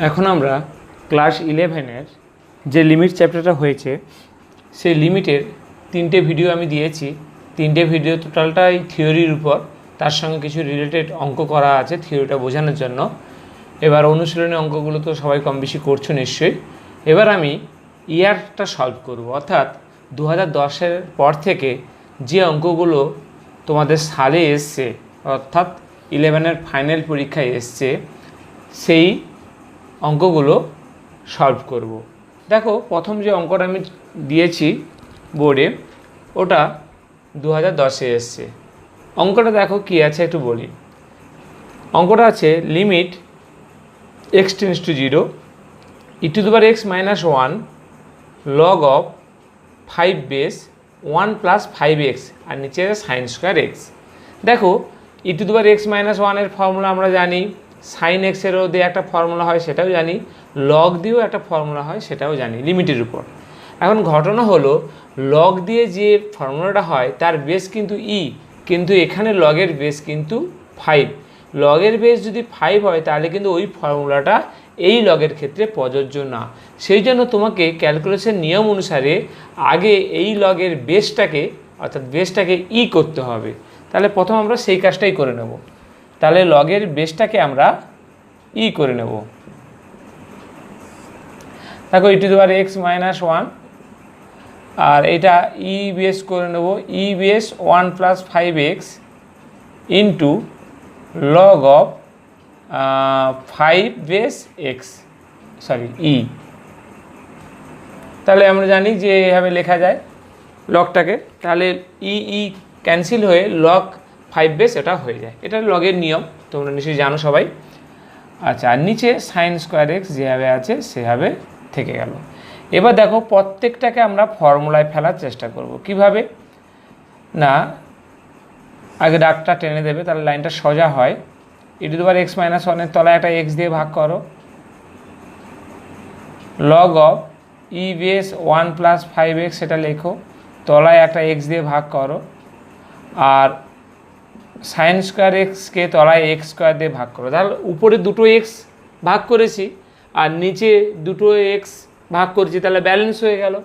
এখন আমরা ক্লাস 11-এর যে লিমিট চ্যাপ্টারটা হয়েছে সেই লিমিটের 3টে ভিডিও আমি দিয়েছি। 3টে ভিডিও টোটালটাই থিওরির উপর, তার সঙ্গে কিছু রিলেটেড অঙ্ক করা আছে থিওরিটা বোঝানোর জন্য। এবার অনুশীলনী অঙ্কগুলো তো সবাই কম বেশি করছো নিশ্চয়ই। এবার আমি ইয়ারটা সলভ করব, অর্থাৎ 2010-এর পর থেকে যে অঙ্কগুলো তোমাদের সালে এসছে, অর্থাৎ 11-এর ফাইনাল পরীক্ষায় এসছে, সেই অঙ্কগুলো সলভ করব। দেখো, প্রথম যে অঙ্কটা আমি দিয়েছি বোর্ডে ওটা 2010-এ এসছে। অঙ্কটা দেখো কি আছে একটু বলি। অঙ্কটা আছে limit x tends to 0 e⁻x - 1 log of 5 base 1 + 5x আর নিচে sin স্কোয়ার x। দেখো, e⁻x - 1 এর ফর্মুলা আমরা জানি, sin x এরও দিয়ে একটা ফর্মুলা হয় সেটাও জানি, লগ দিয়েও একটা ফর্মুলা হয় সেটাও জানি লিমিটের উপর। এখন ঘটনা হলো, লগ দিয়ে যে ফর্মুলাটা হয় তার বেস কিন্তু ই, কিন্তু এখানে লগের বেস কিন্তু 5। লগের বেস যদি 5 হয় তাহলে কিন্তু ওই ফর্মুলাটা এই লগের ক্ষেত্রে প্রযোজ্য না। সেই জন্য তোমাকে ক্যালকুলেশন নিয়ম অনুসারে আগে এই লগের বেসটাকে, অর্থাৎ বেসটাকে ই করতে হবে। তাহলে প্রথম আমরা সেই কাজটাই করে নেব। তাহলে লগের বেসটাকে আমরা ই করে নেব। দেখো, e⁻x - 1 আর এটা ই বেস করে নেব, e base 1 + 5x into log of 5 base x, sorry e. তাহলে আমরা জানি যে এভাবে লেখা যায় লগটাকে। তাহলে ই ই ক্যান্সেল হয়ে লগ 5 বেস এটা হয়ে যায়। এটা লগের নিয়ম, তোমরা নিশ্চয়ই জানো সবাই। আচ্ছা, আর নিচে sin স্কোয়ার x যেভাবে আছে সেভাবে থেকে গেল। এবার দেখো, প্রত্যেকটাকে আমরা ফর্মুলায় ফেলার চেষ্টা করব। কিভাবে না, আগে দাগটা টেনে দেবে, তাহলে লাইনটা সোজা হয়। e⁻x - 1 এর তলায় একটা x দিয়ে ভাগ করো, log of E base 1 + 5x সেটা লেখো, তলায় একটা x দিয়ে ভাগ করো, আর sin স্কোয়ার এক্সকে তলায় x স্কোয়ার দিয়ে ভাগ করো। তাহলে উপরে দুটো x ভাগ করেছি আর নিচে দুটো x ভাগ করেছি, তাহলে ব্যালেন্স হয়ে গেল।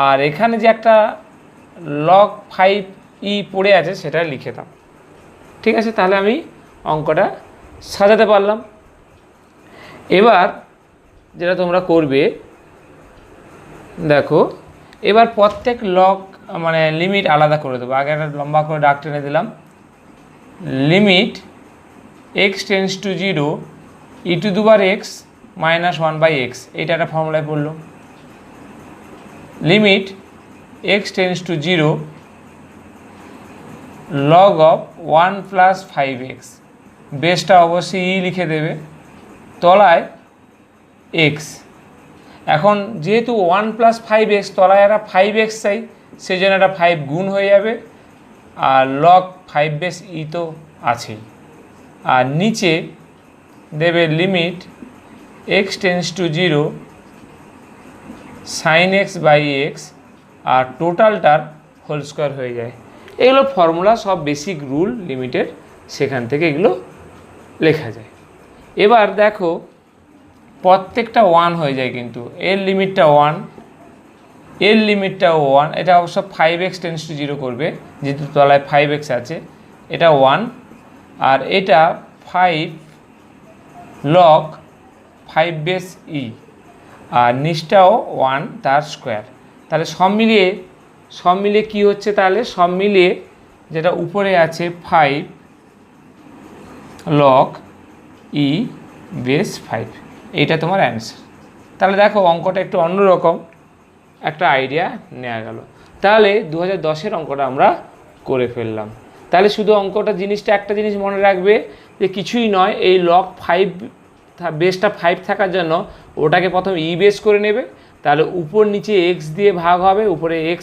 আর এখানে যে একটা লগ 5e পড়ে আছে সেটা লিখে দাও। ঠিক আছে, তাহলে আমি অঙ্কটা সাজাতে পারলাম। এবার যেটা তোমরা করবে, দেখো, এবার প্রত্যেক লগ মানে লিমিট আলাদা করে দেবো। আগে একটা লম্বা করে দাগ টেনে দিলাম। Limit x tends to 0 e⁻x - 1/x, এইটা একটা ফর্মুলায় পড়লো। Limit x tends to 0 log of 1 + 5x, বেসটা অবশ্যই ই লিখে দেবে, তলায় x। এখন যেহেতু 1 + 5x, তলায় একটা 5x চাই, সেই জন্য একটা 5 গুণ হয়ে যাবে, আর লগ 5 বেস ই তো আছেই। আর নিচে দেবে limit x tends to 0 sin x/x, আর টোটালটার হোল স্কোয়ার হয়ে যায়। এগুলো ফর্মুলা, সব বেসিক রুল লিমিটের, সেখান থেকে এগুলো লেখা যায়। এবার দেখো, প্রত্যেকটা 1 হয়ে যায়, কিন্তু এর লিমিটটা 1, এর লিমিটটাও 1। এটা অবশ্য 5x টেন্ডস টু 0 করবে, যেহেতু তলায় 5x আছে। এটা 1, আর এটা 5 লগ 5 বেস ই, আর নিচটাও 1 তার স্কোয়ার। তাহলে সব মিলিয়ে কী হচ্ছে, তাহলে সব মিলিয়ে যেটা উপরে আছে 5 লগ ই বেস 5, এইটা তোমার অ্যান্সার। তাহলে দেখো, অঙ্কটা একটু অন্যরকম একটা আইডিয়া নেওয়া গেল। তাহলে 2010-এর অঙ্কটা আমরা করে ফেললাম। তাহলে শুধু অঙ্কটা জিনিসটা একটা জিনিস মনে রাখবে যে কিছুই নয়, এই লগ 5 বেসটা 5 থাকার জন্য ওটাকে প্রথম ই বেস করে নেবে, তাহলে উপর নিচে x দিয়ে ভাগ হবে, উপরে x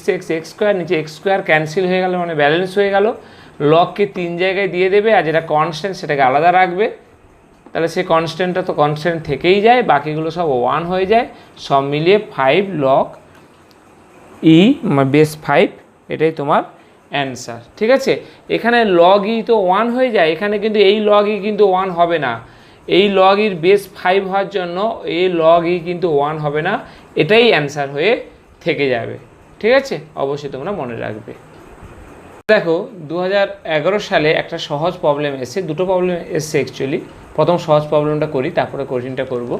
স্কোয়ার, নিচে x স্কোয়ার ক্যান্সেল হয়ে গেল, মানে ব্যালেন্স হয়ে গেল। লগকে 3 জায়গায় দিয়ে দেবে, আর যেটা কনস্ট্যান্ট সেটাকে আলাদা রাখবে। তাহলে সেই কনস্ট্যান্টটা তো কনস্ট্যান্ট থেকেই যায়, বাকিগুলো সব 1 হয়ে যায়। সব মিলিয়ে 5 লগ ই বেস 5, এটাই তোমার অ্যান্সার। ঠিক আছে, এখানে লগ ই তো 1 হয়ে যায়, এখানে কিন্তু এই লগ ই কিন্তু 1 হবে না। এই লগ ইর বেস 5 হওয়ার জন্য এই লগ ই কিন্তু 1 হবে না, এটাই অ্যান্সার হয়ে থেকে যাবে। ঠিক আছে, অবশ্যই তোমরা মনে রাখবে। দেখো 2011 সালে একটা সহজ প্রবলেম এসছে, দুটো প্রবলেম এসছে অ্যাকচুয়ালি। প্রথম সহজ প্রবলেমটা করি, তারপরে কঠিনটা করব।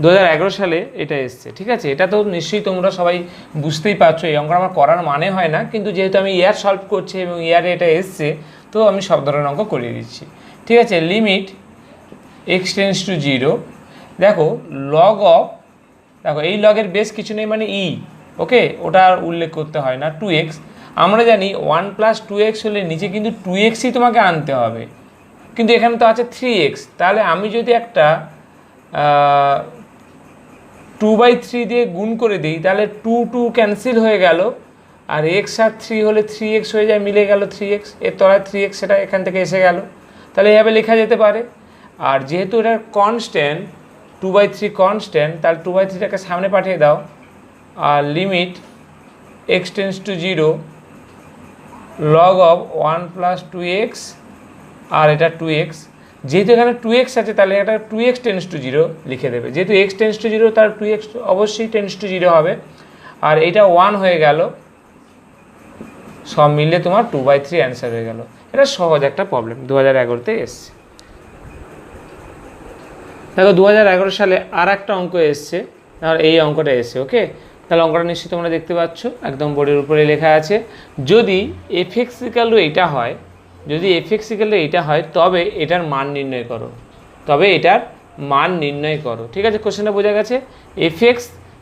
2011 সালে এটা এসছে, ঠিক আছে। এটা তো নিশ্চয়ই তোমরা সবাই বুঝতেই পারছো, এই অঙ্ক আমার করার মানে হয় না, কিন্তু যেহেতু আমি ইয়ার সলভ করছি এবং ইয়ারে এটা এসছে, তো আমি সব ধরনের অঙ্ক করিয়ে দিচ্ছি। ঠিক আছে, লিমিট এক্স টেন্স টু 0, দেখো লগ অফ, দেখো এই লগের বেস কিছু নেই মানে ই, ওকে, ওটা আর উল্লেখ করতে হয় না, 2x। আমরা জানি 1 + 2x হলে নিচে কিন্তু 2xই তোমাকে আনতে হবে, কিন্তু এখানে তো আছে 3x। তাহলে আমি যদি একটা 2/3 দিয়ে গুণ করে দিই, তাহলে 2 ক্যান্সেল হয়ে গেল, আর x আর 3 হলে 3x হয়ে যায়, মিলে গেল 3x, এর তলায় 3x সেটা এখান থেকে এসে গেল। তাহলে এভাবে লেখা যেতে পারে। আর যেহেতু এটা কনস্ট্যান্ট, 2/3 কনস্ট্যান্ট, তাহলে 2/3টাকে সামনে পাঠিয়ে দাও, আর limit x tends to 0 log of 1 + 2x, আর এটা 2x। যেহেতু এখানে 2x আছে, তাহলে এটা 2x টেন্স টু 0 লিখে দেবে। যেহেতু x টেন্স টু 0, তার 2x অবশ্যই টেন্স টু 0 হবে। আর এটা 1 হয়ে গেল, সব মিলে তোমার 2/3 অ্যান্সার হয়ে গেল। এটা সহজ একটা প্রবলেম, 2011-তে এসছে। দেখো 2011 সালে আর একটা অঙ্ক এসছে, আর এই অঙ্কটা এসছে, ওকে। তাহলে অঙ্কটা নিশ্চয়ই তোমরা দেখতে পাচ্ছ, একদম বোর্ডের উপরে লেখা আছে, যদি f(x) এইটা হয়, যদি f(x) এইটা হয়, তবে এটার মান নির্ণয় করো, তবে এটার মান নির্ণয় করো। ঠিক আছে, কোশ্চেনটা বোঝা গেছে। f(x),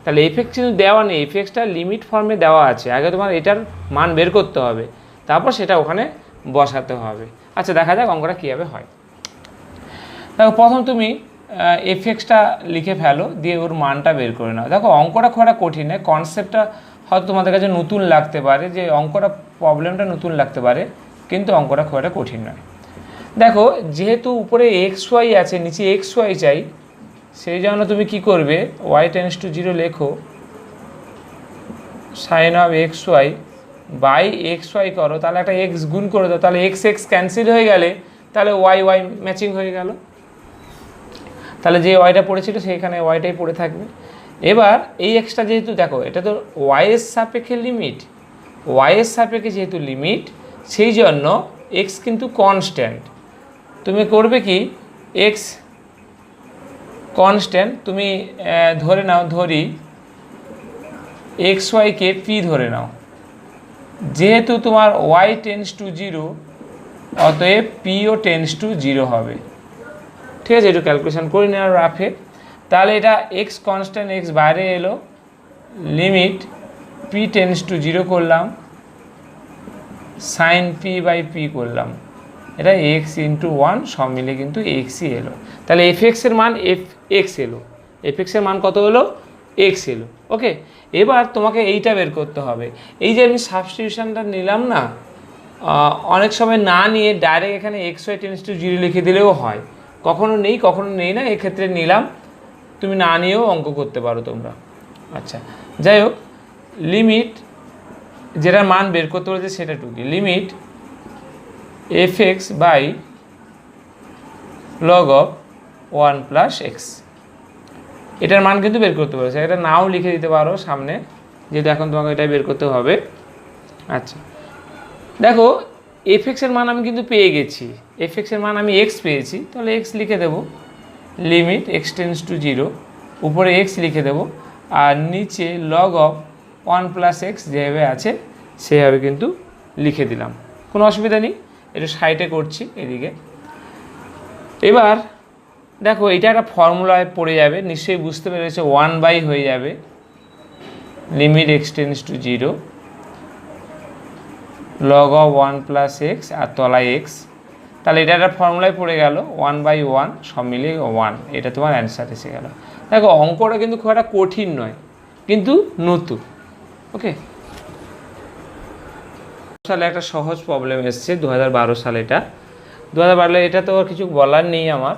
তাহলে f(x) কিন্তু দেওয়া নেই, f(x)টা লিমিট ফর্মে দেওয়া আছে। আগে তোমার এটার মান বের করতে হবে, তারপর সেটা ওখানে বসাতে হবে। আচ্ছা, দেখা যাক অঙ্কটা কীভাবে হয়। দেখো প্রথম তুমি f(x)টা লিখে ফেলো, দিয়ে ওর মানটা বের করে নাও। দেখো অঙ্কটা খুব একটা কঠিন নয়, কনসেপ্টটা হয়তো তোমাদের কাছে নতুন লাগতে পারে, যে অঙ্কটা প্রবলেমটা নতুন লাগতে পারে, কিন্তু অঙ্কটা খুব একটা কঠিন নয়। দেখো যেহেতু উপরে xy আছে, নিচে xy চাই, সেই জন্য তুমি কি করবে, y টেন্স টু 0 লেখো, sine of xy by xy করো, তাহলে একটা x গুণ করে দাও, তাহলে x ক্যান্সেল হয়ে গেলে তাহলে y ম্যাচিং হয়ে গেল। তাহলে যে ওয়াইটা পড়েছিল সেইখানে ওয়াইটাই পড়ে থাকবে। এবার এই এক্সটা যেহেতু দেখো এটা তো ওয়াইয়ের সাপেক্ষে লিমিট, ওয়াইয়ের সাপেক্ষে যেহেতু লিমিট, সেই জন্য এক্স কিন্তু কনস্ট্যান্ট। তুমি করবে কি, এক্স কনস্ট্যান্ট, তুমি ধরে নাও, ধরি এক্স ওয়াইকে পি ধরে নাও। যেহেতু তোমার ওয়াই টেন্স টু 0, অতএব পিও টেন্স টু 0 হবে। ঠিক আছে, একটু ক্যালকুলেশন করে নেওয়ার রাফে। তাহলে এটা এক্স কনস্ট্যান্ট, এক্স বাইরে এলো, লিমিট পি টেন্স টু 0 করলাম, সাইন p/p করলাম, এটা x × 1 সব মিলে কিন্তু xই এলো। তাহলে f(x)-এর মান x এলো, f(x)-এর মান কত হলো, x এলো, ওকে। এবার তোমাকে এইটা বের করতে হবে। এই যে আমি সাবস্টিটিউশনটা নিলাম না, অনেক সময় না নিয়ে ডাইরেক্ট এখানে xy টেন্স টু 0 লিখে দিলেও হয়, কখনো নেই না, এক্ষেত্রে নিলাম। তুমি না নিয়েও অঙ্ক করতে পারো তোমরা। আচ্ছা, যাই হোক, লিমিট যেটা মান বের করতে বলেছে সেটা টুকি, limit f(x) by log of 1 + x, এটার মান কিন্তু বের করতে বলেছে। এটা নাও লিখে দিতে পারো সামনে, যেহেতু এখন তোমাকে এটা বের করতে হবে। আচ্ছা, দেখো f(x)-এর মান আমি কিন্তু পেয়ে গেছি, f(x)-এর মান আমি x পেয়েছি, তাহলে x লিখে দেবো, লিমিট x টেন্স টু 0, উপরে x লিখে দেবো, আর নিচে লগ অফ 1 + x যেভাবে আছে সেভাবে কিন্তু লিখে দিলাম, কোনো অসুবিধা নেই। একটু সাইডে করছি এদিকে। এবার দেখো এটা একটা ফর্মুলায় পড়ে যাবে, নিশ্চয়ই বুঝতে পেরেছো, 1/, হয়ে যাবে limit x tends to 0 log of 1 + x, আর তলায় x। তাহলে এটা একটা ফর্মুলায় পড়ে গেল, 1/1 সব মিলিয়ে 1, এটা তোমার অ্যান্সার এসে গেল। দেখো অঙ্কটা কিন্তু খুব একটা কঠিন নয়, কিন্তু নতুন, ওকে। সালে একটা সহজ প্রবলেম এসছে, 2012 সালে। এটা 2012, এটা তো আর কিছু বলার নেই আমার,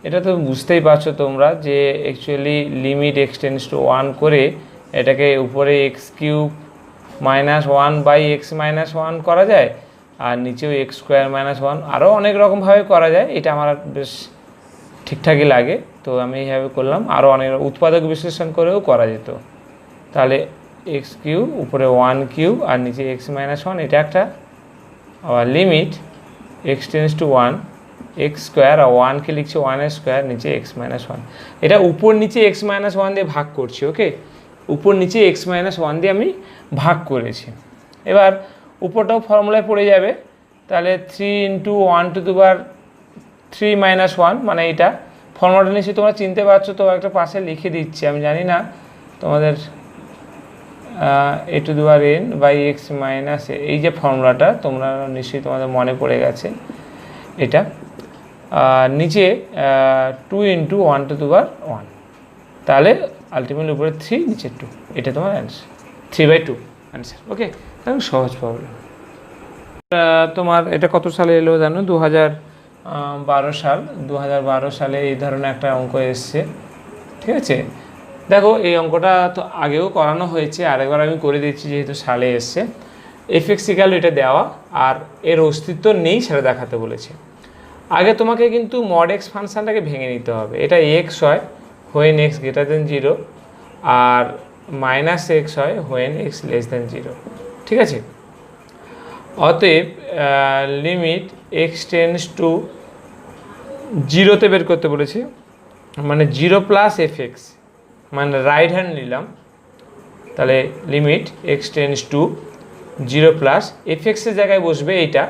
এটা তো বুঝতেই পারছো তোমরা যে actually limit x tends to 1 করে এটাকে উপরে x³ - 1/x-1 করা যায়, আর নিচেও x² - 1, আরও অনেক রকমভাবে করা যায়। এটা আমার বেশ ঠিকঠাকই লাগে। তো আমি এইভাবে করলাম, আরও অনেক উৎপাদক বিশ্লেষণ করেও করা যেত। তাহলে এক্স কিউব উপরে 1 কিউব আর নিচে এক্স মাইনাস 1, এটা একটা। আবার limit x tends to 1 x square, আর 1কে লিখছি 1 স্কোয়ার, নিচে এক্স মাইনাস 1। এটা উপর নিচে এক্স মাইনাস 1 দিয়ে ভাগ করছি। ওকে, উপর নিচে এক্স মাইনাস 1 দিয়ে আমি ভাগ করেছি। এবার উপরটাও ফর্মুলায় পড়ে যাবে। তাহলে 3 into 1 two the power 3 minus 1, মানে এটা ফর্মুলাটা নিশ্চয়ই তোমরা চিনতে পারছো। তো একটা পাশে লিখে দিচ্ছি, আমি জানি না তোমাদের a to the power n by x minus, এই যে ফর্মুলাটা তোমরা নিশ্চয়ই তোমাদের মনে পড়ে গেছে এটা। নিচে 2 ইন্টু 1 টু দি পাওয়ার 1, তাহলে আলটিমেটলি উপরে 3 নিচে 2, এটা তোমার অ্যান্সার, 3/2 অ্যান্সার। ওকে, তাহলে সহজ প্রবলেম। তোমার এটা কত সালে এলো জানো? 2012 সাল। 2012 সালে এই ধরনের একটা অঙ্ক এসছে। ঠিক আছে, দেখো এই অঙ্কটা তো আগেও করানো হয়েছে, আরেকবার আমি করে দিচ্ছি যেহেতু সালে এসছে। এফএক্স ইকুয়াল এটা দেওয়া আর এর অস্তিত্ব নেই সেটা দেখাতে বলেছে। আগে তোমাকে কিন্তু মড এক্স ফাংশানটাকে ভেঙে নিতে হবে। এটা এক্স হয় হোয়েন এক্স গ্রেটার দেন 0, আর মাইনাস এক্স হয় হোয়েন এক্স লেস দেন 0। ঠিক আছে, অতএব লিমিট এক্স টেন্স টু 0তে বের করতে বলেছি, মানে 0 প্লাস এফ এক্স, মানে রাইট হ্যান্ড নিলাম। তাহলে limit x tends to 0 plus f এক্সের জায়গায় বসবে এইটা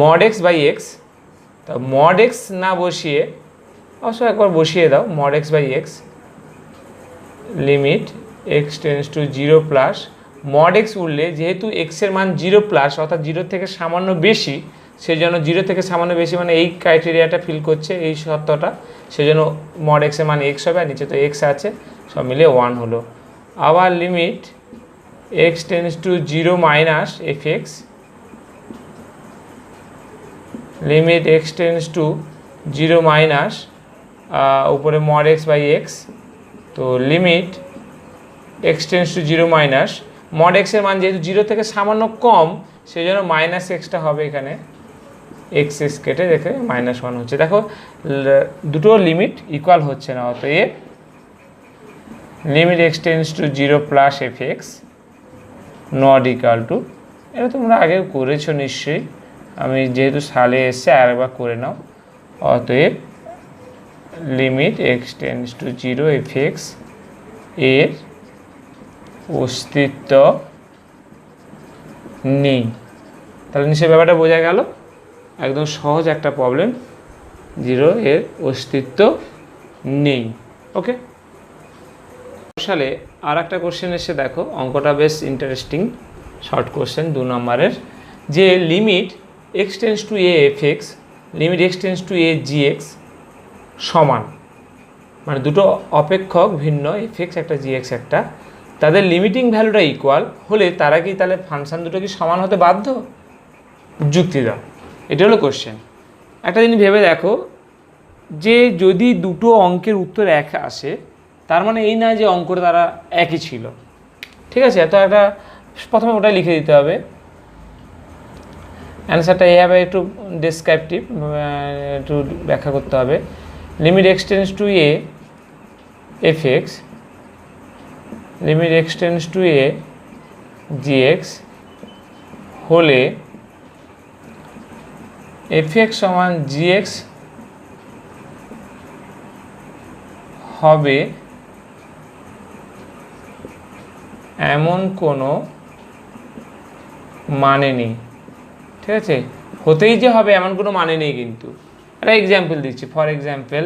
মড এক্স বাই এক্স। তা মড এক্স না বসিয়ে অবশ্য একবার বসিয়ে দাও, mod x by x limit x tends to 0 plus mod x উঠলে যেহেতু এক্সের মান 0 প্লাস অর্থাৎ 0 থেকে সামান্য বেশি, সেই জন্য 0 থেকে সামান্য বেশি মানে এই ক্রাইটেরিয়াটা ফিল করছে, এই সত্যটা, সেই জন্য মড এক্সের মান এক্স হবে, আর নিচে তো এক্স আছে, সব মিলে 1 হলো। আবার limit x tends to 0 minus F x, limit x tends to 0 minus উপরে মড এক্স বাই এক্স। তো limit x tends to 0 minus mod এক্সের মান যেহেতু 0 থেকে সামান্য কম, সেই জন্য মাইনাস এক্সটা হবে এখানে, এক্স এক্স কেটে দেখে -1 হচ্ছে। দেখো দুটো লিমিট ইকুয়াল হচ্ছে না, অতএব limit x tends to 0 plus f x not equal to, এটা তোমরা আগেও করেছো নিশ্চয়ই, আমি যেহেতু সালে এসছে আরেকবার করে নাও। অতএব limit x tends to 0 F x এর অস্তিত্ব নেই। তাহলে নিশ্চয়ই ব্যাপারটা বোঝা গেল, একদম সহজ একটা প্রবলেম, 0 এর অস্তিত্ব নেই। ওকে, সালে আর একটা কোশ্চেন এসে দেখো, অঙ্কটা বেশ ইন্টারেস্টিং, শর্ট কোশ্চেন 2 নম্বরের, যে limit x tends two A F x limit x tends two A G x সমান, মানে দুটো অপেক্ষক ভিন্ন, এফ এক্স একটা জি এক্স একটা, তাদের লিমিটিং ভ্যালুটা ইকুয়াল হলে তারা কি তাহলে ফাংশন দুটো কি সমান হতে বাধ্য? যুক্তি দাও, এটা হলো কোশ্চেন। একটা জিনিস ভেবে দেখো, যে যদি দুটো অঙ্কের উত্তর এক আসে, তার মানে এই না যে অঙ্কটা তারা একই ছিল। ঠিক আছে, তো একটা প্রথমে ওটাই লিখে দিতে হবে, অ্যান্সারটা এইভাবে একটু ডেসক্রিপটিভ, একটু ব্যাখ্যা করতে হবে। Limit x tends two A F x limit x tends two A G x হলে এফ এক্স সমান জি এক্স হবে এমন কোনো মানে নেই। ঠিক আছে, হতেই যে হবে এমন কোনো মানে নেই, কিন্তু একটা এক্সাম্পল দিচ্ছি। ফর এক্সাম্পল,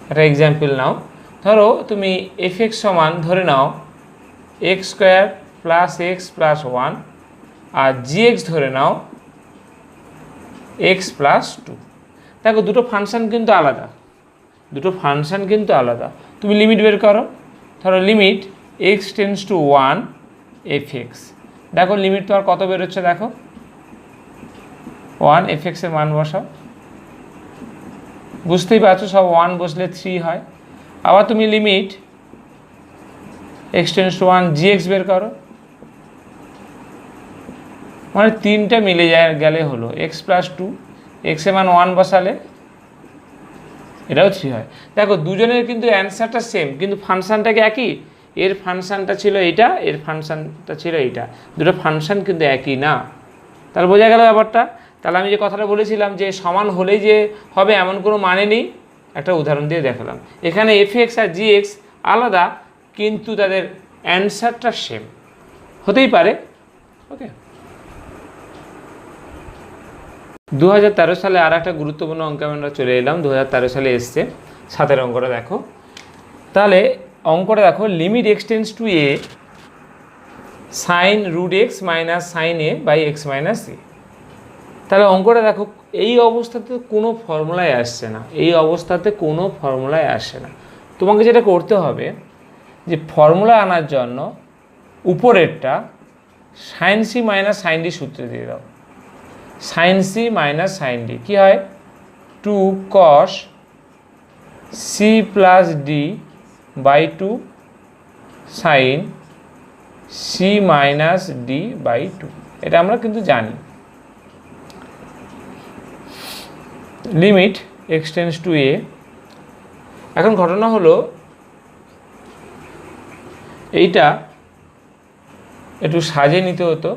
একটা এক্সাম্পল নাও, ধরো তুমি এফ এক্স সমান ধরে নাও x square plus x plus 1, আর জি এক্স ধরে নাও এক্স প্লাস 2। দেখো দুটো ফাংশান কিন্তু আলাদা, দুটো ফাংশান কিন্তু আলাদা। তুমি লিমিট বের করো, ধরো limit x tends to 1 F x, দেখো লিমিট তোমার কত বেরোচ্ছে, দেখো 1, এফ এক্সের মান বসাও, বুঝতেই পারছো সব 1 বসলে 3 হয়। আবার তুমি limit x tends to 1 G x বের করো, মানে তিনটা মিলে গেলে হলো এক্স প্লাস 2, এক্সের মান 1 বসালে এটাও 3 হয়। দেখো দুজনের কিন্তু অ্যান্সারটা সেম, কিন্তু ফাংশানটা কি একই? এর ফাংশানটা ছিল এইটা, এর ফাংশানটা ছিল এইটা, দুটো ফাংশান কিন্তু একই না। তাহলে বোঝা গেল ব্যাপারটা। তাহলে আমি যে কথাটা বলেছিলাম যে সমান হলেই যে হবে এমন কোনো মানে নেই, একটা উদাহরণ দিয়ে দেখালাম। এখানে এফএক্স আর জিএক্স আলাদা, কিন্তু তাদের অ্যান্সারটা সেম হতেই পারে। ওকে, 2013 সালে আর একটা গুরুত্বপূর্ণ অঙ্ক আমরা চলে এলাম। 2013 সালে এসছে, 7 অঙ্কটা দেখো। তাহলে অঙ্কটা দেখো, limit x tends to a sine root x minus sine a by x minus a. তাহলে অঙ্কটা দেখো, এই অবস্থাতে কোনো ফর্মুলায় আসছে না, এই অবস্থাতে কোনো ফর্মুলায় আসছে না। তোমাকে যেটা করতে হবে যে ফর্মুলা আনার জন্য উপরেরটা sine c minus sine d সূত্রে দিয়ে দাও। Sine c minus sine d কী হয়? 2 cos c plus d by 2 sine c minus d by 2। এটা আমরা কিন্তু জানি। Limit x tends to a. এখন ঘটনা হলো এইটা একটু সাজিয়ে নিতে হতো।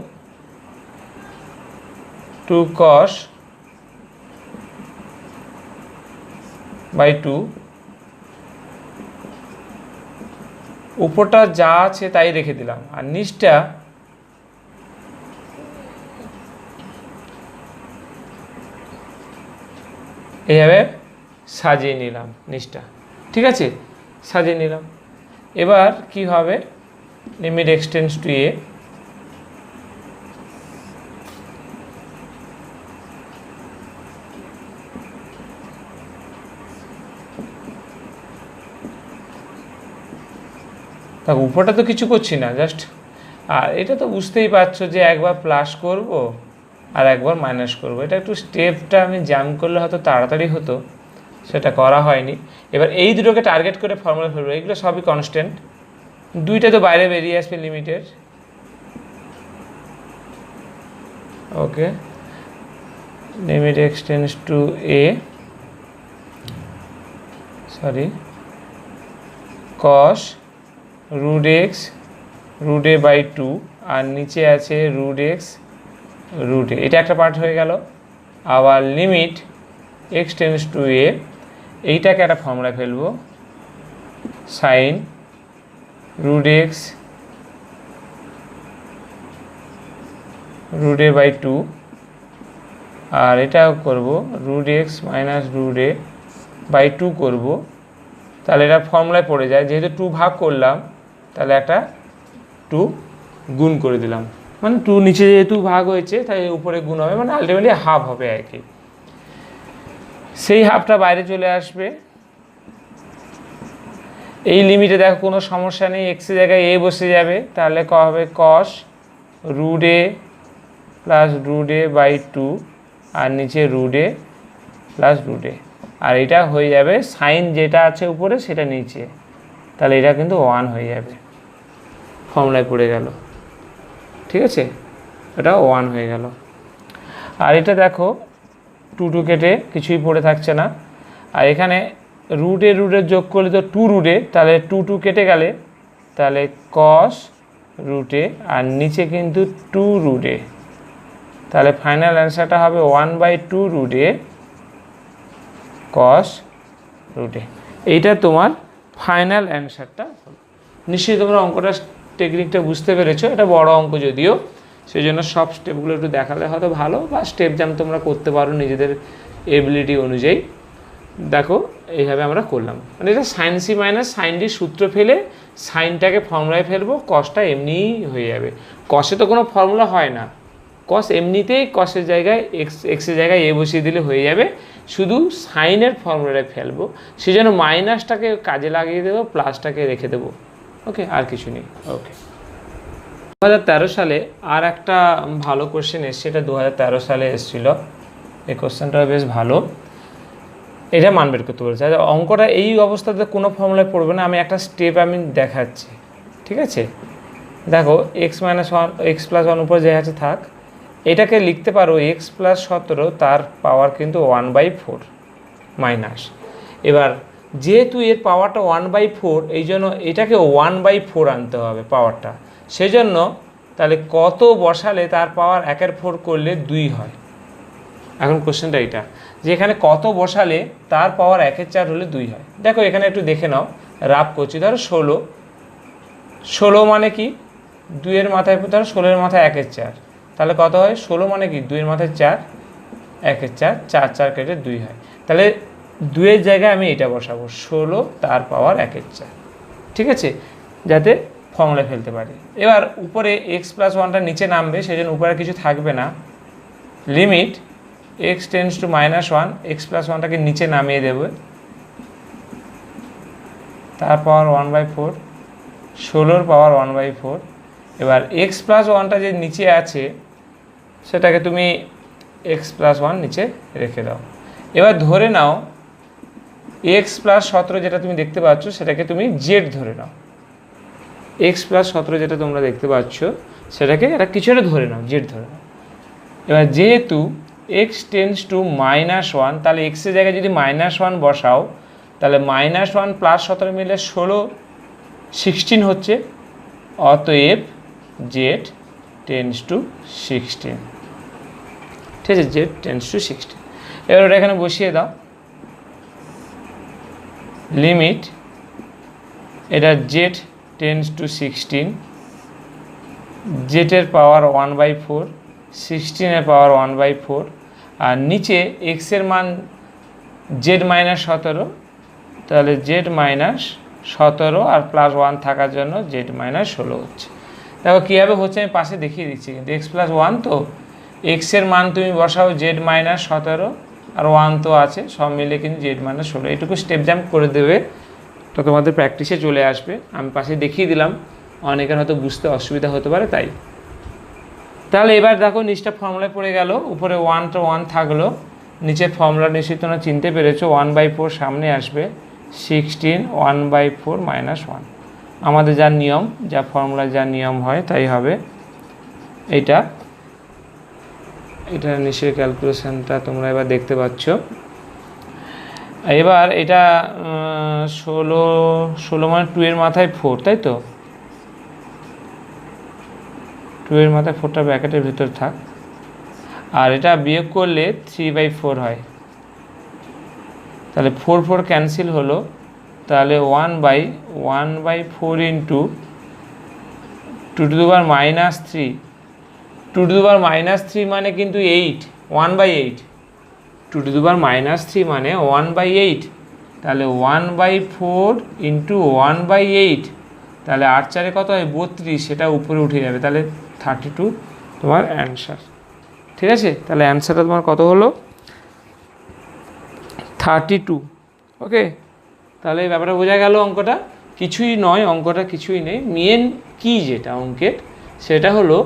2 cos বাই 2, উপরটা যা আছে তাই রেখে দিলাম, আর নিচটা এইভাবে সাজিয়ে নিলাম, নিচটা ঠিক আছে, সাজিয়ে নিলাম। এবার কি হবে? লিমিট এক্সটেন্স টু এ, তা উপরটা তো কিছু করছি না, জাস্ট। আর এটা তো বুঝতেই পারছো যে একবার প্লাস করব আর একবার মাইনাস করব। এটা একটু স্টেপটা আমি জ্যাম করলে হয়তো তাড়াতাড়ি হতো, সেটা করা হয়নি। এবার এই দুটোকে টার্গেট করে ফর্মুলা ফেলবো। এগুলো সবই কনস্ট্যান্ট, দুইটা তো বাইরে বেরিয়ে আসবে লিমিটের। Okay, limit x tends to a, sorry, cos root x root a by 2, আর নিচে আছে রুট এক্স রুট এ। এটা একটা পার্ট হয়ে গেল। আবার লিমিট এক্সটেন্স টু এ, এইটাকে একটা ফর্মুলা ফেলবো, sine root x root a by 2, আর এটাও করব root x minus root a by 2 করবো। তাহলে এটা ফর্মুলায় পড়ে যায়, যেহেতু 2 ভাগ করলাম তাহলে একটা 2 গুণ করে দিলাম, মানে 2 নিচে যেহেতু ভাগ হয়েছে তাই উপরে গুণ হবে, মানে আলটিমেটলি হাফ হবে আর কি। সেই হাফটা বাইরে চলে আসবে। এই লিমিটে দেখো কোনো সমস্যা নেই, এক্সের জায়গায় এ বসে যাবে, তাহলে ক হবে cos root a plus root a by 2, আর নিচে root a plus root a, আর এটা হয়ে যাবে সাইন যেটা আছে উপরে সেটা নিচে, তাহলে এটা কিন্তু 1 হয়ে যাবে, ফর্মুলায় পড়ে গেল। ঠিক আছে, এটা 1 হয়ে গেল। আর এটা দেখো 2 কেটে কিছুই পড়ে থাকছে না, আর এখানে রুটের যোগ করলে তো 2 রুটে, তাহলে 2 কেটে গেলে তাহলে কস রুটে, আর নিচে কিন্তু 2 রুটে, তাহলে ফাইনাল অ্যান্সারটা হবে 1/2 রুটে কস রুটে। এইটা তোমার ফাইনাল অ্যান্সারটা। নিশ্চয়ই তোমরা অঙ্কটা টেকনিকটা বুঝতে পেরেছো। এটা বড় অঙ্ক যদিও, সেই জন্য সব স্টেপগুলো একটু দেখালে হয়তো ভালো, বা স্টেপ জাম তোমরা করতে পারো নিজেদের এবিলিটি অনুযায়ী। দেখো এইভাবে আমরা করলাম, মানে এটা sine c minus sine d সূত্র ফেলে সাইনটাকে ফর্মুলায় ফেলবো, কসটা এমনিই হয়ে যাবে। কসে তো কোনো ফর্মুলা হয় না, কস এমনিতেই কসের জায়গায় এক্সের জায়গায় এ বসিয়ে দিলে হয়ে যাবে, শুধু সাইনের ফর্মুলায় ফেলবো, সেই জন্য মাইনাসটাকে কাজে লাগিয়ে দেবো, প্লাসটাকে রেখে দেবো। ওকে, আর কিছু নেই। ওকে, 2013 সালে আর একটা ভালো কোশ্চেন এসছে, এটা 2013 সালে এসেছিলো। এই কোশ্চেনটা বেশ ভালো, এটা মান বের করতে বলেছে। অঙ্কটা এই অবস্থাতে কোনো ফর্মুলায় পড়বে না, আমি একটা স্টেপ আমি দেখাচ্ছি। ঠিক আছে, দেখো এক্স মাইনাস 1 এক্স প্লাস 1 উপরে যে আছে থাক, এটাকে লিখতে পারো এক্স প্লাস 17 তার পাওয়ার কিন্তু 1/4 মাইনাস। এবার যেহেতু এর পাওয়ারটা 1/4, এই জন্য এটাকে 1/4 আনতে হবে পাওয়ারটা। সেজন্য তাহলে কত বসালে তার পাওয়ার 1/4 করলে 2 হয়। এখন কোশ্চেনটা এটা যে এখানে কত বসালে তার পাওয়ার 1/4 হলে 2 হয়। দেখো এখানে একটু দেখে নাও, রাফ করছি। ধরো 16 মানে কি 2 এর মাথায়, ধরো 16 এর মাথায় 1/4, তাহলে কত হয় 16 মানে কি 2 এর মাথায় 4, 1/4, 4 4 কেটে 2 হয়। তাহলে 2 এর জায়গায় আমি এটা বসাবো 16 তার পাওয়ার 1/4, ঠিক আছে, যাতে ফর্মুলায় ফেলতে পারি। এবার উপরে এক্স প্লাস 1টা নিচে নামবে, সেই জন্য উপরে কিছু থাকবে না। Limit x tends to -1, x plus 1টাকে নিচে নামিয়ে দেবে, তার পাওয়ার 1/4, 16 পাওয়ার 1/4। এবার এক্স প্লাস 1টা যে নিচে আছে সেটাকে তুমি এক্স প্লাস 1 নিচে রেখে দাও। এবার ধরে নাও এক্স প্লাস 17 যেটা তুমি দেখতে পাচ্ছ সেটাকে তুমি জেড ধরে নাও। এক্স প্লাস 17 যেটা তোমরা দেখতে পাচ্ছ সেটাকে এটা কিছু একটা ধরে নাও, জেড ধরে নাও। এবার যেহেতু এক্স টেন্ডস টু -1, তাহলে এক্সের জায়গায় যদি -1 বসাও তাহলে -1 প্লাস 17 মিলে 16 হচ্ছে। অতএব জেড টেন্ডস টু 16, ঠিক আছে, জেড টেন্ডস টু 16। এবার ওটা এখানে বসিয়ে দাও। লিমিট এটা জেড টেন্ডস টু 16, জেডের পাওয়ার 1/4, 16-এর পাওয়ার 1/4, আর নিচে এক্সের মান জেড -17, তাহলে জেড -17 আর প্লাস 1 থাকার জন্য জেড -16 হচ্ছে। দেখো কীভাবে হচ্ছে আমি পাশে দেখিয়ে দিচ্ছি, কিন্তু এক্স প্লাস 1 তো এক্সের মান তুমি বসাও জেড -17 আর 1 তো আছে, সব মিলে কিন্তু জেড -16। এটুকু স্টেপ জাম্প করে দেবে, তো তোমাদের প্র্যাকটিসে চলে আসবে। আমি পাশে দেখিয়ে দিলাম, অনেকের হয়তো বুঝতে অসুবিধা হতে পারে তাই। তাহলে এবার দেখো নিচটা ফর্মুলায় পড়ে গেল, উপরে 1 থাকলো, নিচের ফর্মুলা নিশ্চিত তোমরা চিনতে পেরেছো। 1/4 সামনে আসবে, 16 1/4 -1। আমাদের যা নিয়ম, যা ফর্মুলা যা নিয়ম হয় তাই হবে। এটা নিচের ক্যালকুলেশনটা তোমরা এবার দেখতে পাচ্ছ। এবার এটা 16 মানে 2 এর মাথায় 4, তাই তো, 2 এর মাথায় 4টা ব্র্যাকেটের ভিতর থাক। আর এটা বিয়োগ করলে 3/4 হয়, তাহলে 4 ক্যান্সেল হলো, তাহলে 1/4 into 2 to the power -3, 2 to the power -3 মানে কিন্তু 8, 1/8, 2 টু দি পাওয়ার -3 মানে 1/8, তাহলে 1/4 ইন্টু 1/8, তাহলে 8 4 কত হয় 32, সেটা উপরে উঠে যাবে, তাহলে 32 তোমার অ্যান্সার, ঠিক আছে। তাহলে অ্যান্সারটা তোমার কত হলো 32, ওকে। তাহলে এই ব্যাপারটা বোঝা গেল। অঙ্কটা কিছুই নয়, অঙ্কটা কিছুই নেই, মেন কি যেটা অঙ্কের সেটা হলো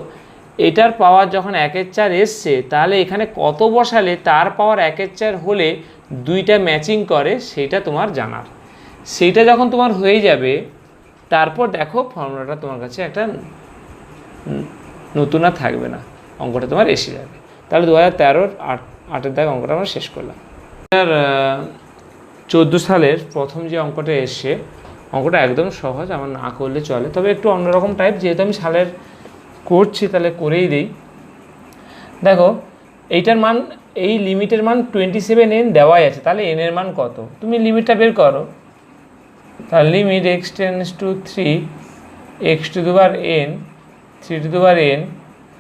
এটার পাওয়ার যখন 1/4 এসছে, তাহলে এখানে কত বসালে তার পাওয়ার 1/4 হলে দুইটা ম্যাচিং করে সেটা তোমার জানার। সেইটা যখন তোমার হয়ে যাবে তারপর দেখো ফর্মুলাটা তোমার কাছে একটা নতুন আর থাকবে না, অঙ্কটা তোমার এসে যাবে। তাহলে 2013-8 দাগে অঙ্কটা আমরা শেষ করলাম। 2014 সালের প্রথম যে অঙ্কটা এসছে, অঙ্কটা একদম সহজ, আমার না করলে চলে, তবে একটু অন্যরকম টাইপ, যেহেতু আমি সালের করছি তাহলে করেই দিই। দেখো এইটার মান, এই লিমিটের মান 27n দেওয়াই আছে, তাহলে n এর মান কত তুমি লিমিটটা বের করো। তাহলে limit x tends to 3 x to the power n 3 to the power n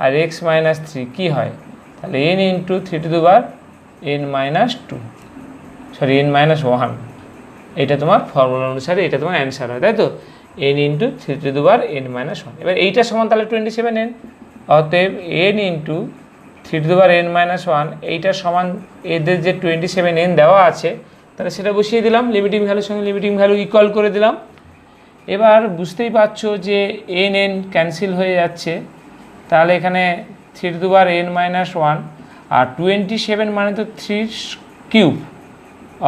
আর x - 3 কী হয়, তাহলে n into 3 to the power n - 2, sorry n - 1, এটা তোমার ফর্মুলা অনুসারে এটা তোমার অ্যান্সার হয়, তাই তো, n into 3 to the power n - 1। এবার এইটার সমান তাহলে 27n, অতএব n into 3 to the power n - 1 এইটার সমান এদের যে 27n দেওয়া আছে, তাহলে সেটা বসিয়ে দিলাম, লিমিটিং ভ্যালুর সঙ্গে লিমিটিং ভ্যালু ইকুয়াল করে দিলাম। এবার বুঝতেই পারছো যে n ক্যান্সেল হয়ে যাচ্ছে, তাহলে এখানে 3 টু দি পাওয়ার n - 1 আর 27 মানে তো 3 কিউব,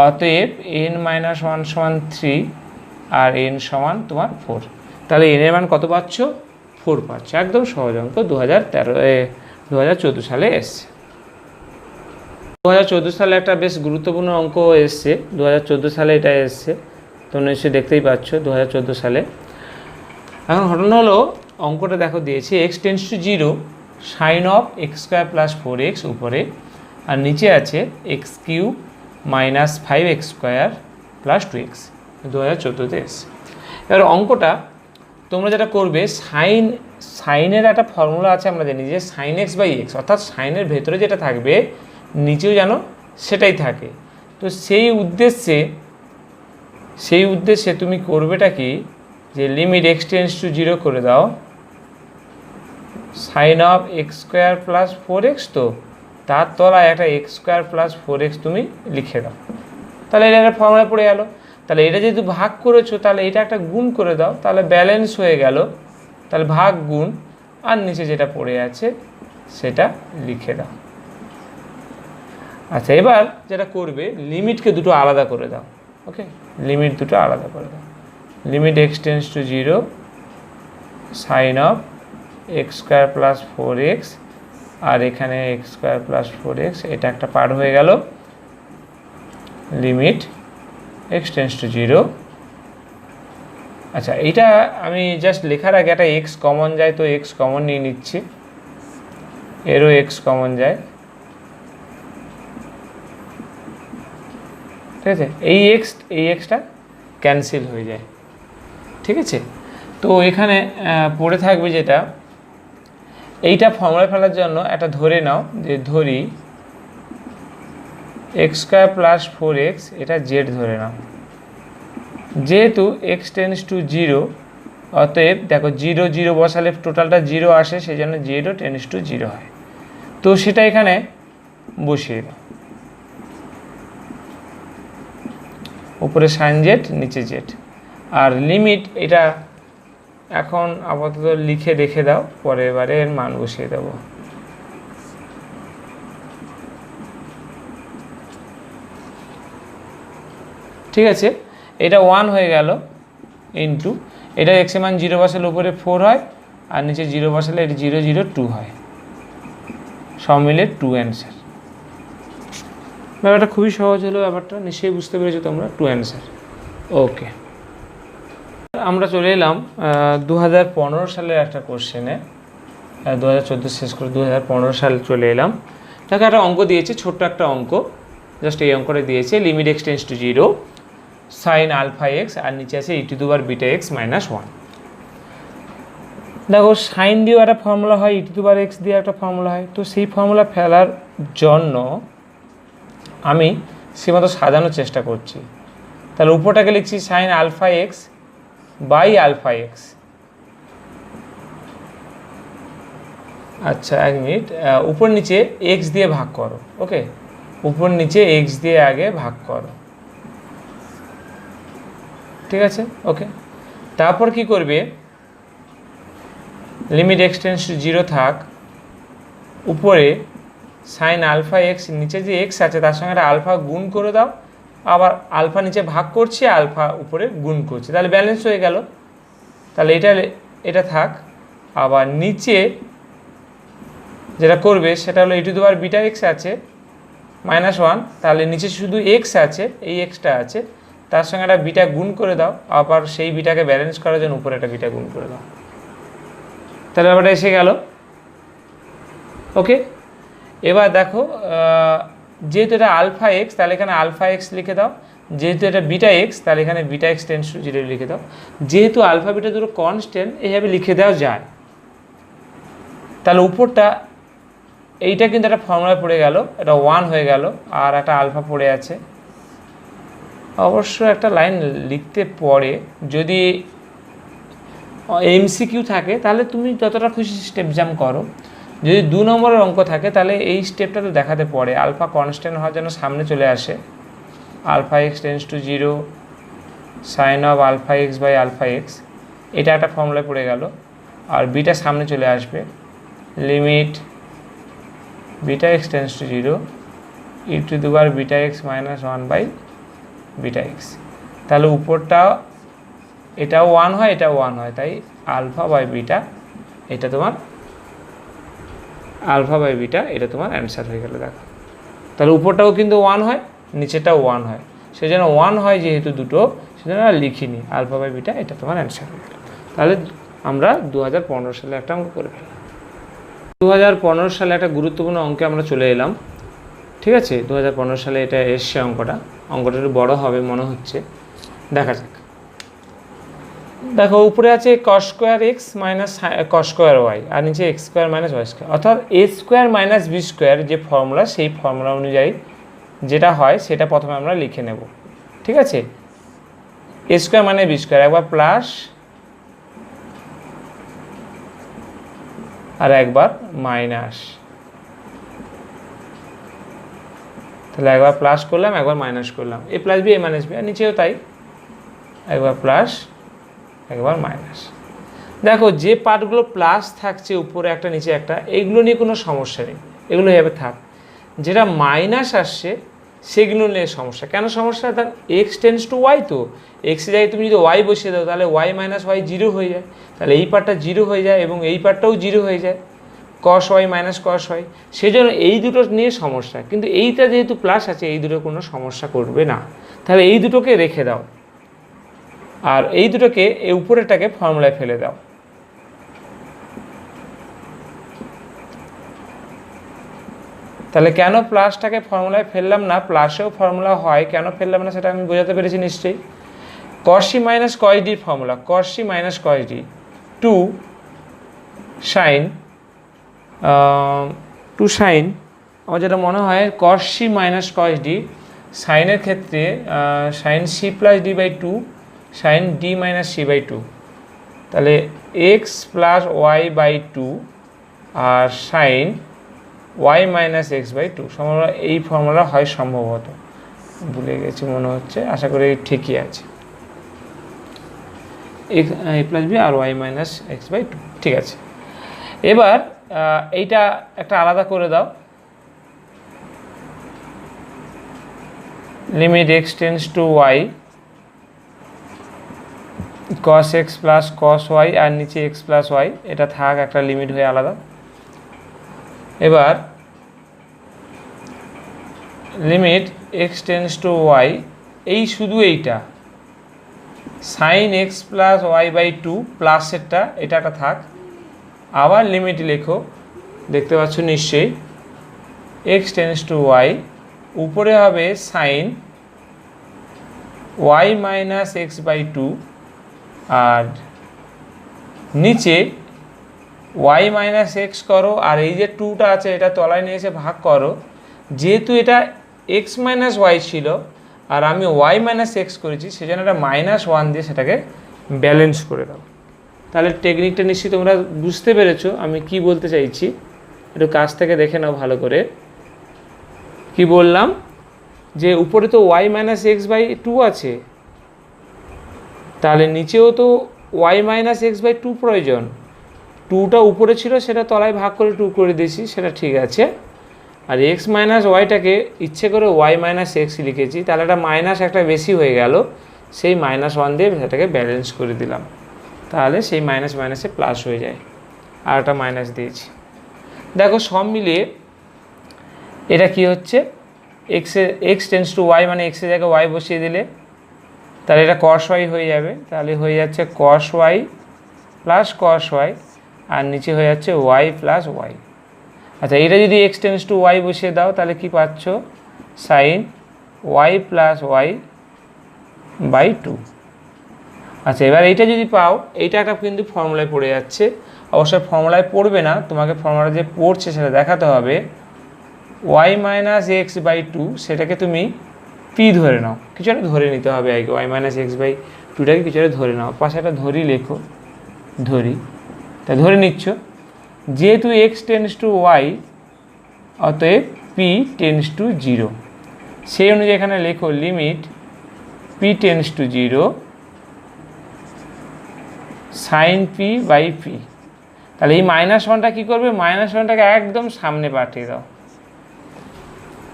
অতএব n - 1 সমান 3 আর n সমান তোমার 4, তাহলে n এর মান কত পাচ্ছ 4 পাচ্ছ। একদম সহজ অঙ্ক, 2014 সালে এসছে। 2014 সালে একটা বেশ গুরুত্বপূর্ণ অঙ্ক এসছে, 2014 সালে এটা এসছে, তোমরা নিশ্চয়ই দেখতেই পাচ্ছ 2014 সালে। এখন ঘটনা হলো অঙ্কটা দেখো দিয়েছে x tends to 0 sine of x square plus 4x উপরে, আর নিচে আছে x cube minus 5x square plus 2x, 2014তে এসছে। এবার অঙ্কটা তোমরা যেটা করবে, সাইনের একটা ফর্মুলা আছে, আমরা জানি যে সাইন এক্স বাই এক্স, অর্থাৎ সাইনের ভেতরে যেটা থাকবে নিচেও যেন সেটাই থাকে। তো সেই উদ্দেশ্যে তুমি করবেটা কি, যে লিমিট x টেন্ডস টু 0 করে দাও, sine of x square plus 4x, তো তার তলায় একটা এক্স স্কোয়ার প্লাস 4x তুমি লিখে দাও, তাহলে এটা একটা ফর্মুলা পড়ে গেল। তাহলে এটা যেহেতু ভাগ করেছো, তাহলে এটা একটা গুণ করে দাও, তাহলে ব্যালেন্স হয়ে গেল, তাহলে ভাগ গুণ, আর নিচে যেটা পড়ে আছে সেটা লিখে দাও। আচ্ছা, এবার যেটা করবে, লিমিটকে দুটো আলাদা করে দাও। ওকে, লিমিট দুটো আলাদা করে দাও। Limit x tends to 0 sine of x square plus 4x, আর এখানে এক্স স্কোয়ার প্লাস 4x, এটা একটা পার হয়ে গেল। Limit x tends to 0। আচ্ছা, এইটা আমি জাস্ট লেখার আগে একটা x কমন যায়, তো x কমন নিয়ে নিচ্ছি, এরও x কমন যায়, ঠিক আছে। এই এক্সটা ক্যান্সেল হয়ে যায়, ঠিক আছে। তো এখানে পড়ে থাকবে যেটা, এইটা ফর্মুলা ফেলার জন্য একটা ধরে নাও, যে ধরি এক্স স্কোয়ার প্লাস 4x, এটা জেড ধরে নাও। যেহেতু x টেন্ডস টু 0, অতএব দেখো 0 0 বসালে টোটালটা 0 আসে, সেই জন্য জেডও টেন্ডস টু 0 হয়। তো সেটা এখানে বসিয়ে দাও, উপরে সাইন জেড, নিচে জেড। আর লিমিট এটা এখন আপাতত লিখে রেখে দাও, পরের বারে এর মান বসিয়ে দেব। ঠিক আছে, এটা 1 হয়ে গেল, ইন্টু এটা x এর মান 0 বসালে উপরে 4 হয়, আর নিচে 0 বসালে এটা 0 0 2 হয়, সব মিলে 2 অ্যান্সার। ব্যাপারটা খুবই সহজ হলো, ব্যাপারটা নিশ্চয়ই বুঝতে পেরেছো তোমরা, 2 অ্যান্সার। ওকে, আমরা চলে এলাম 2015 সালের একটা কোশ্চেনে। 2014 শেষ করে 2015 সালে চলে এলাম। তাকে একটা অঙ্ক দিয়েছে, ছোট্ট একটা অঙ্ক, জাস্ট এই অঙ্কটা দিয়েছে, limit x tends to 0 sine alpha x, আর নিচে আছে e to the power beta x minus 1। দেখো, সাইন দিয়েও একটা ফর্মুলা হয়, e to the power x দিয়ে একটা ফর্মুলা হয়। তো সেই ফর্মুলা ফেলার জন্য আমি সেমতো সাজানোর চেষ্টা করছি। তাহলে উপরটাকে লিখছি sine alpha x by alpha x. আচ্ছা, 1 মিনিট, উপর নিচে এক্স দিয়ে ভাগ করো। ওকে, উপর নিচে এক্স দিয়ে আগে ভাগ করো, ঠিক আছে। ওকে, তারপর কি করবে, লিমিট x টেন্ডস টু 0 থাক, উপরে সাইন আলফা এক্স, নিচে যে এক্স আছে তার সঙ্গে একটা আলফা গুণ করে দাও, আবার আলফা নিচে ভাগ করছে, আলফা উপরে গুণ করছে, তাহলে ব্যালেন্স হয়ে গেল। তাহলে এটা থাক, আবার নিচে যেটা করবে সেটা হলো e to the power beta x আছে মাইনাস 1, তাহলে নিচে শুধু এক্স আছে, এই এক্সটা আছে, তার সঙ্গে একটা বিটা গুণ করে দাও, আবার সেই বিটাকে ব্যালেন্স করার জন্য উপরে একটা বিটা গুণ করে দাও, তাহলে ব্যাপারটা এসে গেল। ওকে, এবার দেখো, যেহেতু এটা আলফা এক্স, তাহলে এখানে আলফা এক্স লিখে দাও, যেহেতু এটা বিটা এক্স, তাহলে এখানে বিটা এক্স টেন্ডস টু 0 লিখে দাও। যেহেতু আলফা বিটা দুটো কনস্ট্যান্ট, এইভাবে লিখে দেওয়া যায়। তাহলে উপরটা এইটা কিন্তু একটা ফর্মুলা পড়ে গেল, এটা 1 হয়ে গেল, আর একটা আলফা পড়ে আছে। অবশ্য একটা লাইন লিখতে পড়ে, যদি এমসিকিউ থাকে তাহলে তুমি যতটা খুশি স্টেপ জাম্প করো, যদি 2 নম্বরের অঙ্ক থাকে তাহলে এই স্টেপটা তো দেখাতে পড়ে, আলফা কনস্ট্যান্ট হওয়ার জন্য সামনে চলে আসে, alpha x tends to 0 sine of alpha x by alpha x, এটা একটা ফর্মুলায় পড়ে গেল, আর বিটা সামনে চলে আসবে, limit beta x tends to 0 e to the power beta x minus 1 by beta x. তাহলে উপরটা এটাও 1 হয়, এটাও 1 হয়, তাই আলফা বাই বিটা, এটা তোমার আলফা বাই বিটা, এটা তোমার অ্যান্সার হয়ে গেল। দেখো তাহলে উপরটাও কিন্তু 1 হয়, নিচেটাও 1 হয়, সেই জন্য 1 হয় যেহেতু দুটো, সেজন্য আর লিখিনি, আলফা বাই বিটা এটা তোমার অ্যান্সার হয়ে গেল। তাহলে আমরা 2015 সালে একটা অঙ্ক করে ফেললাম। 2015 সালে একটা গুরুত্বপূর্ণ অঙ্কে আমরা চলে এলাম, ঠিক আছে। 2015 সালে এটা এসছে অঙ্কটা একটু বড় হবে মনে হচ্ছে, দেখা যাক। দেখো উপরে আছে cos square x minus cos square y, আর নিচে x square minus y square, অর্থাৎ a square minus b square যে ফর্মুলা, সেই ফর্মুলা অনুযায়ী যেটা হয় সেটা প্রথমে আমরা লিখে নেব, ঠিক আছে। এ স্কোয়ার মানে বি স্কোয়ার, একবার প্লাস আর একবার মাইনাস, তাহলে একবার প্লাস করলাম একবার মাইনাস করলাম, এ plus B A minus B, আর নিচেও তাই, একবার প্লাস একবার মাইনাস। দেখো যে পার্টগুলো প্লাস থাকছে উপরে একটা নিচে একটা, এইগুলো নিয়ে কোনো সমস্যা নেই, এগুলো এভাবে থাক। যেটা মাইনাস আসছে সেগুলো নিয়ে সমস্যা। কেন সমস্যা? তার এক্স টেন্স টু ওয়াই, তো এক্সের জায়গায় তুমি যদি ওয়াই বসিয়ে দাও তাহলে ওয়াই মাইনাস ওয়াই 0 হয়ে যায়, তাহলে এই পার্টটা 0 হয়ে যায় এবং এই পার্টটাও 0 হয়ে যায়, cos y minus cos y, সেই জন্য এই দুটো নিয়ে সমস্যা। কিন্তু এইটা যেহেতু প্লাস আছে, এই দুটো কোনো সমস্যা করবে না, তাহলে এই দুটোকে রেখে দাও, আর এই দুটোকে এই উপরেরটাকে ফর্মুলায় ফেলে দাও। তাহলে কেন প্লাসটাকে ফর্মুলায় ফেললাম না, প্লাসেও ফর্মুলা হয়, কেন ফেললাম না সেটা আমি বোঝাতে পেরেছি নিশ্চয়ই। cos c minus cos d formula, cos c minus cos d, 2 sin আমার যেটা মনে হয় cos c minus cos d, সাইনের ক্ষেত্রে sin c plus d by 2 sin d minus c by 2, তাহলে x প্লাস ওয়াই বাই 2 আর sin y minus x by 2 সম্ভবত এই ফর্মুলা হয়, সম্ভবত ভুলে গেছি মনে হচ্ছে, আশা করি ঠিকই আছে, এ প্লাস বি আর ওয়াই মাইনাস এক্স বাই 2, ঠিক আছে। এবার এইটা একটা আলাদা করে দাও, limit x tends to y cos x plus cos y, আর নিচে x প্লাস ওয়াই, এটা থাক একটা লিমিট হয়ে আলাদা। এবার limit x tends to y, এই শুধু এইটা sine x plus y by 2 প্লাসেরটা, এটা একটা থাক। আবার লিমিট লেখো, দেখতে পাচ্ছ নিশ্চয়ই, x টেন্স টু ওয়াই, উপরে হবে sine y minus x by 2, আর নিচে ওয়াই মাইনাস এক্স করো, আর এই যে 2টা আছে এটা তলায় নিয়ে এসে ভাগ করো। যেহেতু এটা এক্স মাইনাস ওয়াই ছিল আর আমি ওয়াই মাইনাস এক্স করেছি, সেজন্য এটা -1 দিয়ে সেটাকে ব্যালেন্স করে দাও। তাহলে টেকনিকটা নিশ্চয়ই তোমরা বুঝতে পেরেছো আমি কি বলতে চাইছি, একটু কাছ থেকে দেখে নাও ভালো করে। কি বললাম, যে উপরে তো ওয়াই মাইনাস এক্স বাই 2 আছে, তাহলে নিচেও তো ওয়াই মাইনাস এক্স বাই 2 প্রয়োজন। 2টা উপরে ছিল সেটা তলায় ভাগ করে 2 করে দিয়েছি, সেটা ঠিক আছে। আর এক্স মাইনাস ওয়াইটাকে ইচ্ছে করে ওয়াই মাইনাস এক্স লিখেছি, তাহলে একটা মাইনাস একটা বেশি হয়ে গেল, সেই -1 দিয়ে সেটাকে ব্যালেন্স করে দিলাম, তাহলে সেই মাইনাস মাইনাসে প্লাস হয়ে যায়, আর একটা মাইনাস দিয়েছি। দেখো সব মিলিয়ে এটা কি হচ্ছে, এক্স টেন্স টু ওয়াই মানে এক্সের জায়গায় ওয়াই বসিয়ে দিলে তাহলে এটা cos ওয়াই হয়ে যাবে, তাহলে হয়ে যাচ্ছে cos y plus cos y, আর নিচে হয়ে যাচ্ছে ওয়াই প্লাস ওয়াই। আচ্ছা, এটা যদি এক্স টেন্স টু ওয়াই বসিয়ে দাও তাহলে কি পাচ্ছ, sine y plus y by 2। আচ্ছা, এবার এইটা যদি পাও, এইটা একটা কিন্তু ফর্মুলায় পড়ে যাচ্ছে, অবশ্যই ফর্মুলায় পড়বে না, তোমাকে ফর্মুলা যে পড়ছে সেটা দেখাতে হবে। ওয়াই মাইনাস এক্স বাই 2 সেটাকে তুমি পি ধরে নাও, কিছু একটা ধরে নিতে হবে আগে, ওয়াই মাইনাস এক্স বাই 2টাকে কিছু একটা ধরে নাও, পাশে একটা ধরি লেখো, ধরি, তা ধরে নিচ্ছ। যেহেতু এক্স টেন্স টু ওয়াই, অতএব পি টেন্স টু 0, সেই অনুযায়ী এখানে লেখো limit p tends to 0 sine p by p. তাহলে এই -1টা কী করবে, -1টাকে একদম সামনে পাঠিয়ে দাও,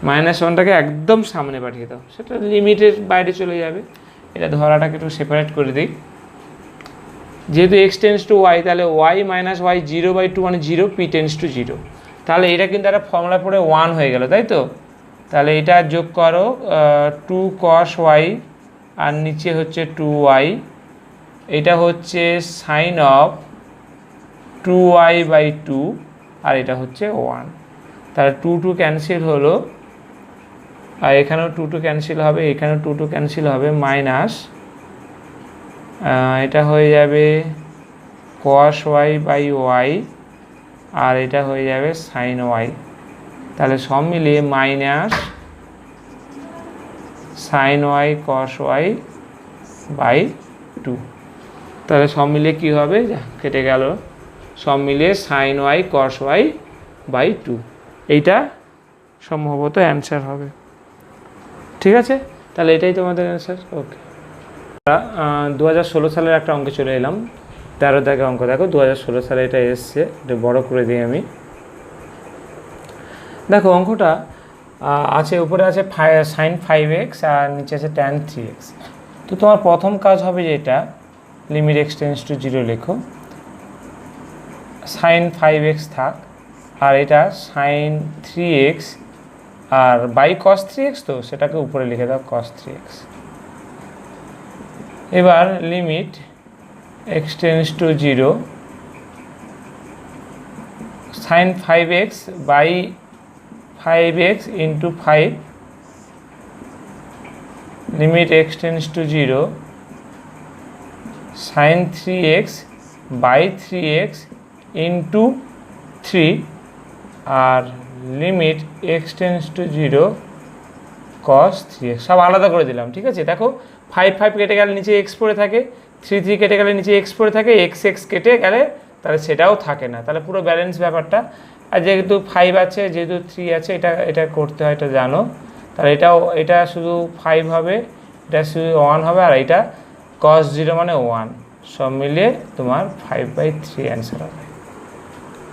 -1টাকে একদম সামনে পাঠিয়ে দাও, সেটা লিমিটের বাইরে চলে যাবে। এটা ধরাটাকে একটু সেপারেট করে দিই। যেহেতু এক্স টেন্স টু ওয়াই, তাহলে ওয়াই মাইনাস ওয়াই 0/2 মানে 0, পি টেন্স টু 0, তাহলে এটা কিন্তু একটা ফর্মুলা পড়ে 1 হয়ে গেল, তাই তো? তাহলে এটা যোগ করো 2 cos y আর নিচে হচ্ছে 2y, এটা হচ্ছে সাইন অফ 2y/2 আর এটা হচ্ছে 1। তাহলে 2 ক্যান্সেল হলো, আর এখানেও 2 ক্যান্সেল হবে, এখানেও 2 ক্যান্সেল হবে, মাইনাস এটা হয়ে যাবে cos y/y আর এটা হয়ে যাবে সাইন y। তাহলে সব মিলিয়ে minus sine y cos y/2। তাহলে সব মিলিয়ে কী হবে, কেটে গেল, সব মিলিয়ে সাইন y cos y/2। এইটা সম্ভবত অ্যান্সার হবে। ঠিক আছে, তাহলে এটাই তোমাদের অ্যান্সার। ওকে, 2016 সালের একটা অঙ্কে চলে এলাম। 13 দাগের অঙ্ক দেখো, 2016 সালে এটা এসছে, এটা বড় করে দিই আমি। দেখো অঙ্কটা আছে, উপরে আছে সাইন 5x আর নিচে আছে ট্যান 3x। তো তোমার প্রথম কাজ হবে যে এটা লিমিট x টেন্ডস টু 0 লেখো, সাইন 5x থাক, আর এটা sign 3x R by cos 3x, তো সেটাকে উপরে লিখে দাও cos 3x। এবার limit x tends to 0 sine 5x by 5x into 5, limit x tends to 0 sine 3x by 3x into 3, আর limit x tends to 0 cos 3x। সব আলাদা করে দিলাম, ঠিক আছে? দেখো 5 কেটে গেলে নিচে x পড়ে থাকে, 3 কেটে গেলে নিচে x পড়ে থাকে, x কেটে গেলে তাহলে সেটাও থাকে না, তাহলে পুরো ব্যালেন্স ব্যাপারটা। আর যেহেতু 5 আছে, যেহেতু 3 আছে, এটা করতে হয়, এটা জানো। তাহলে এটা শুধু 5 হবে, এটা শুধু 1 হবে, আর এটা cos 0 মানে 1, সব মিলিয়ে তোমার 5/3 অ্যান্সার হবে।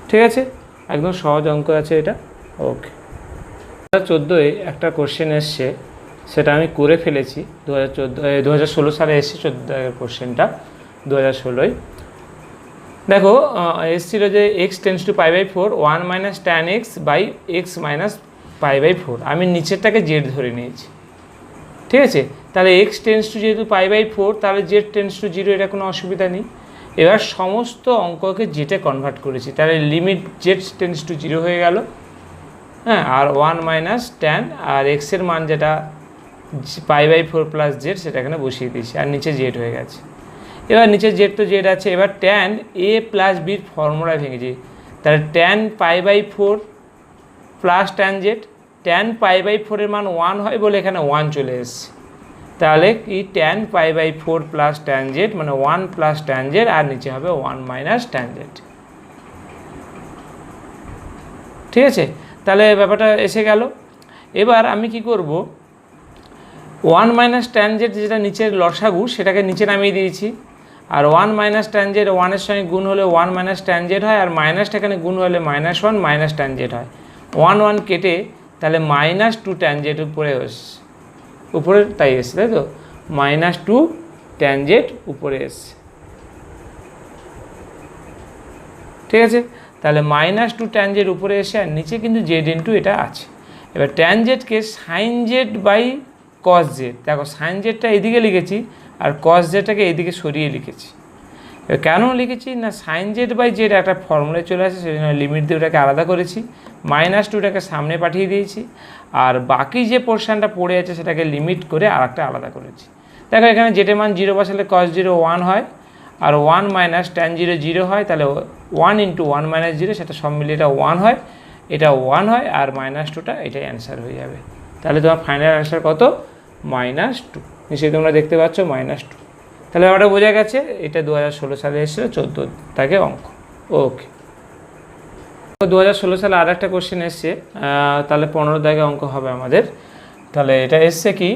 ঠিক আছে, একদম সহজ অঙ্ক আছে এটা। ওকে, 2014-এ একটা কোশ্চেন এসছে, সেটা আমি করে ফেলেছি। 2016 সালে এসছে 14 কোশ্চেনটা, 2016-য়। দেখো এসছিল যে x tends to π/4 1 minus tan x by x minus π/4। আমি নিচেরটাকে জেড ধরে নিয়েছি, ঠিক আছে? তাহলে এক্স টেন্ডস টু যেহেতু π/4, তাহলে জেড টেন্ডস টু 0, এটা কোনো অসুবিধা নেই। এবার সমস্ত অঙ্ককে জেটে কনভার্ট করেছি, তাহলে লিমিট জেড টেন্ডস টু 0 হয়ে গেল, হ্যাঁ। আর 1 মাইনাস ট্যান আর এক্সের মান যেটা π/4 প্লাস জেড, সেটা এখানে বসিয়ে দিয়েছি, আর নিচে জেড হয়ে গেছে। এবার নিচে জেড তো জেড আছে, এবার ট্যান এ প্লাস বির ফর্মুলা ভেঙেছি, তাহলে tan π/4 plus tan Z, tan π/4 এর মান 1 হয় বলে এখানে 1 চলে এসছে, তাহলে কি ট্যান π/4 প্লাস ট্যান জেড মানে 1 প্লাস ট্যান জেড, আর নিচে হবে 1 মাইনাস ট্যান জেড। ঠিক আছে, তাহলে ব্যাপারটা এসে গেল। এবার আমি কি করব, 1 মাইনাস ট্যান জেড যেটা নিচের লসাগু, সেটাকে নিচে নামিয়ে দিয়েছি, আর 1 মাইনাস ট্যান জেড 1-এর সঙ্গে গুণ হলে 1 মাইনাস ট্যান জেড হয়, আর মাইনাসটা এখানে গুণ হলে -1 মাইনাস ট্যান জেড হয়। 1 কেটে তাহলে -2 ট্যান জেড উপরে তাই এসছে, তাই তো? -2 ট্যান জেড উপরে এসছে, ঠিক আছে? তাহলে -2 ট্যান জেড উপরে এসে, আর নিচে কিন্তু জেড ইন্টু এটা আছে। এবার ট্যান জেডকে sine Z by cos z, দেখো সাইন জেডটা এদিকে লিখেছি আর কস জেডটাকে এইদিকে সরিয়ে লিখেছি। এবার কেন লিখেছি না, সাইন জেড বাই জেড একটা ফর্মুলায় চলে আসে, সেই জন্য লিমিট দিয়ে ওটাকে আলাদা করেছি, -2টাকে সামনে পাঠিয়ে দিয়েছি, আর বাকি যে পোর্শনটা পড়ে আছে সেটাকে লিমিট করে আর একটা আলাদা করেছি। দেখো এখানে জেডের মান 0 বসালে cos 0 1 হয়, আর 1 মাইনাস ট্যান 0 0 হয়, তাহলে 1 ইন্টু 1 মাইনাস 0, সেটা সব মিলিয়ে এটা 1 হয়, এটা 1 হয়, আর -2টা এটাই অ্যান্সার হয়ে যাবে। তাহলে তোমার ফাইনাল অ্যান্সার কত? -2। নিশ্চয়ই তোমরা দেখতে পাচ্ছ -2। তাহলে ওটা বোঝা গেছে, এটা 2016 সালে এসেছিলো 14 দাগের অঙ্ক। ওকে, 2016 সালে আর একটা কোশ্চেন এসছে, তাহলে 15 দাগের অঙ্ক হবে আমাদের। তাহলে এটা এসছে কি,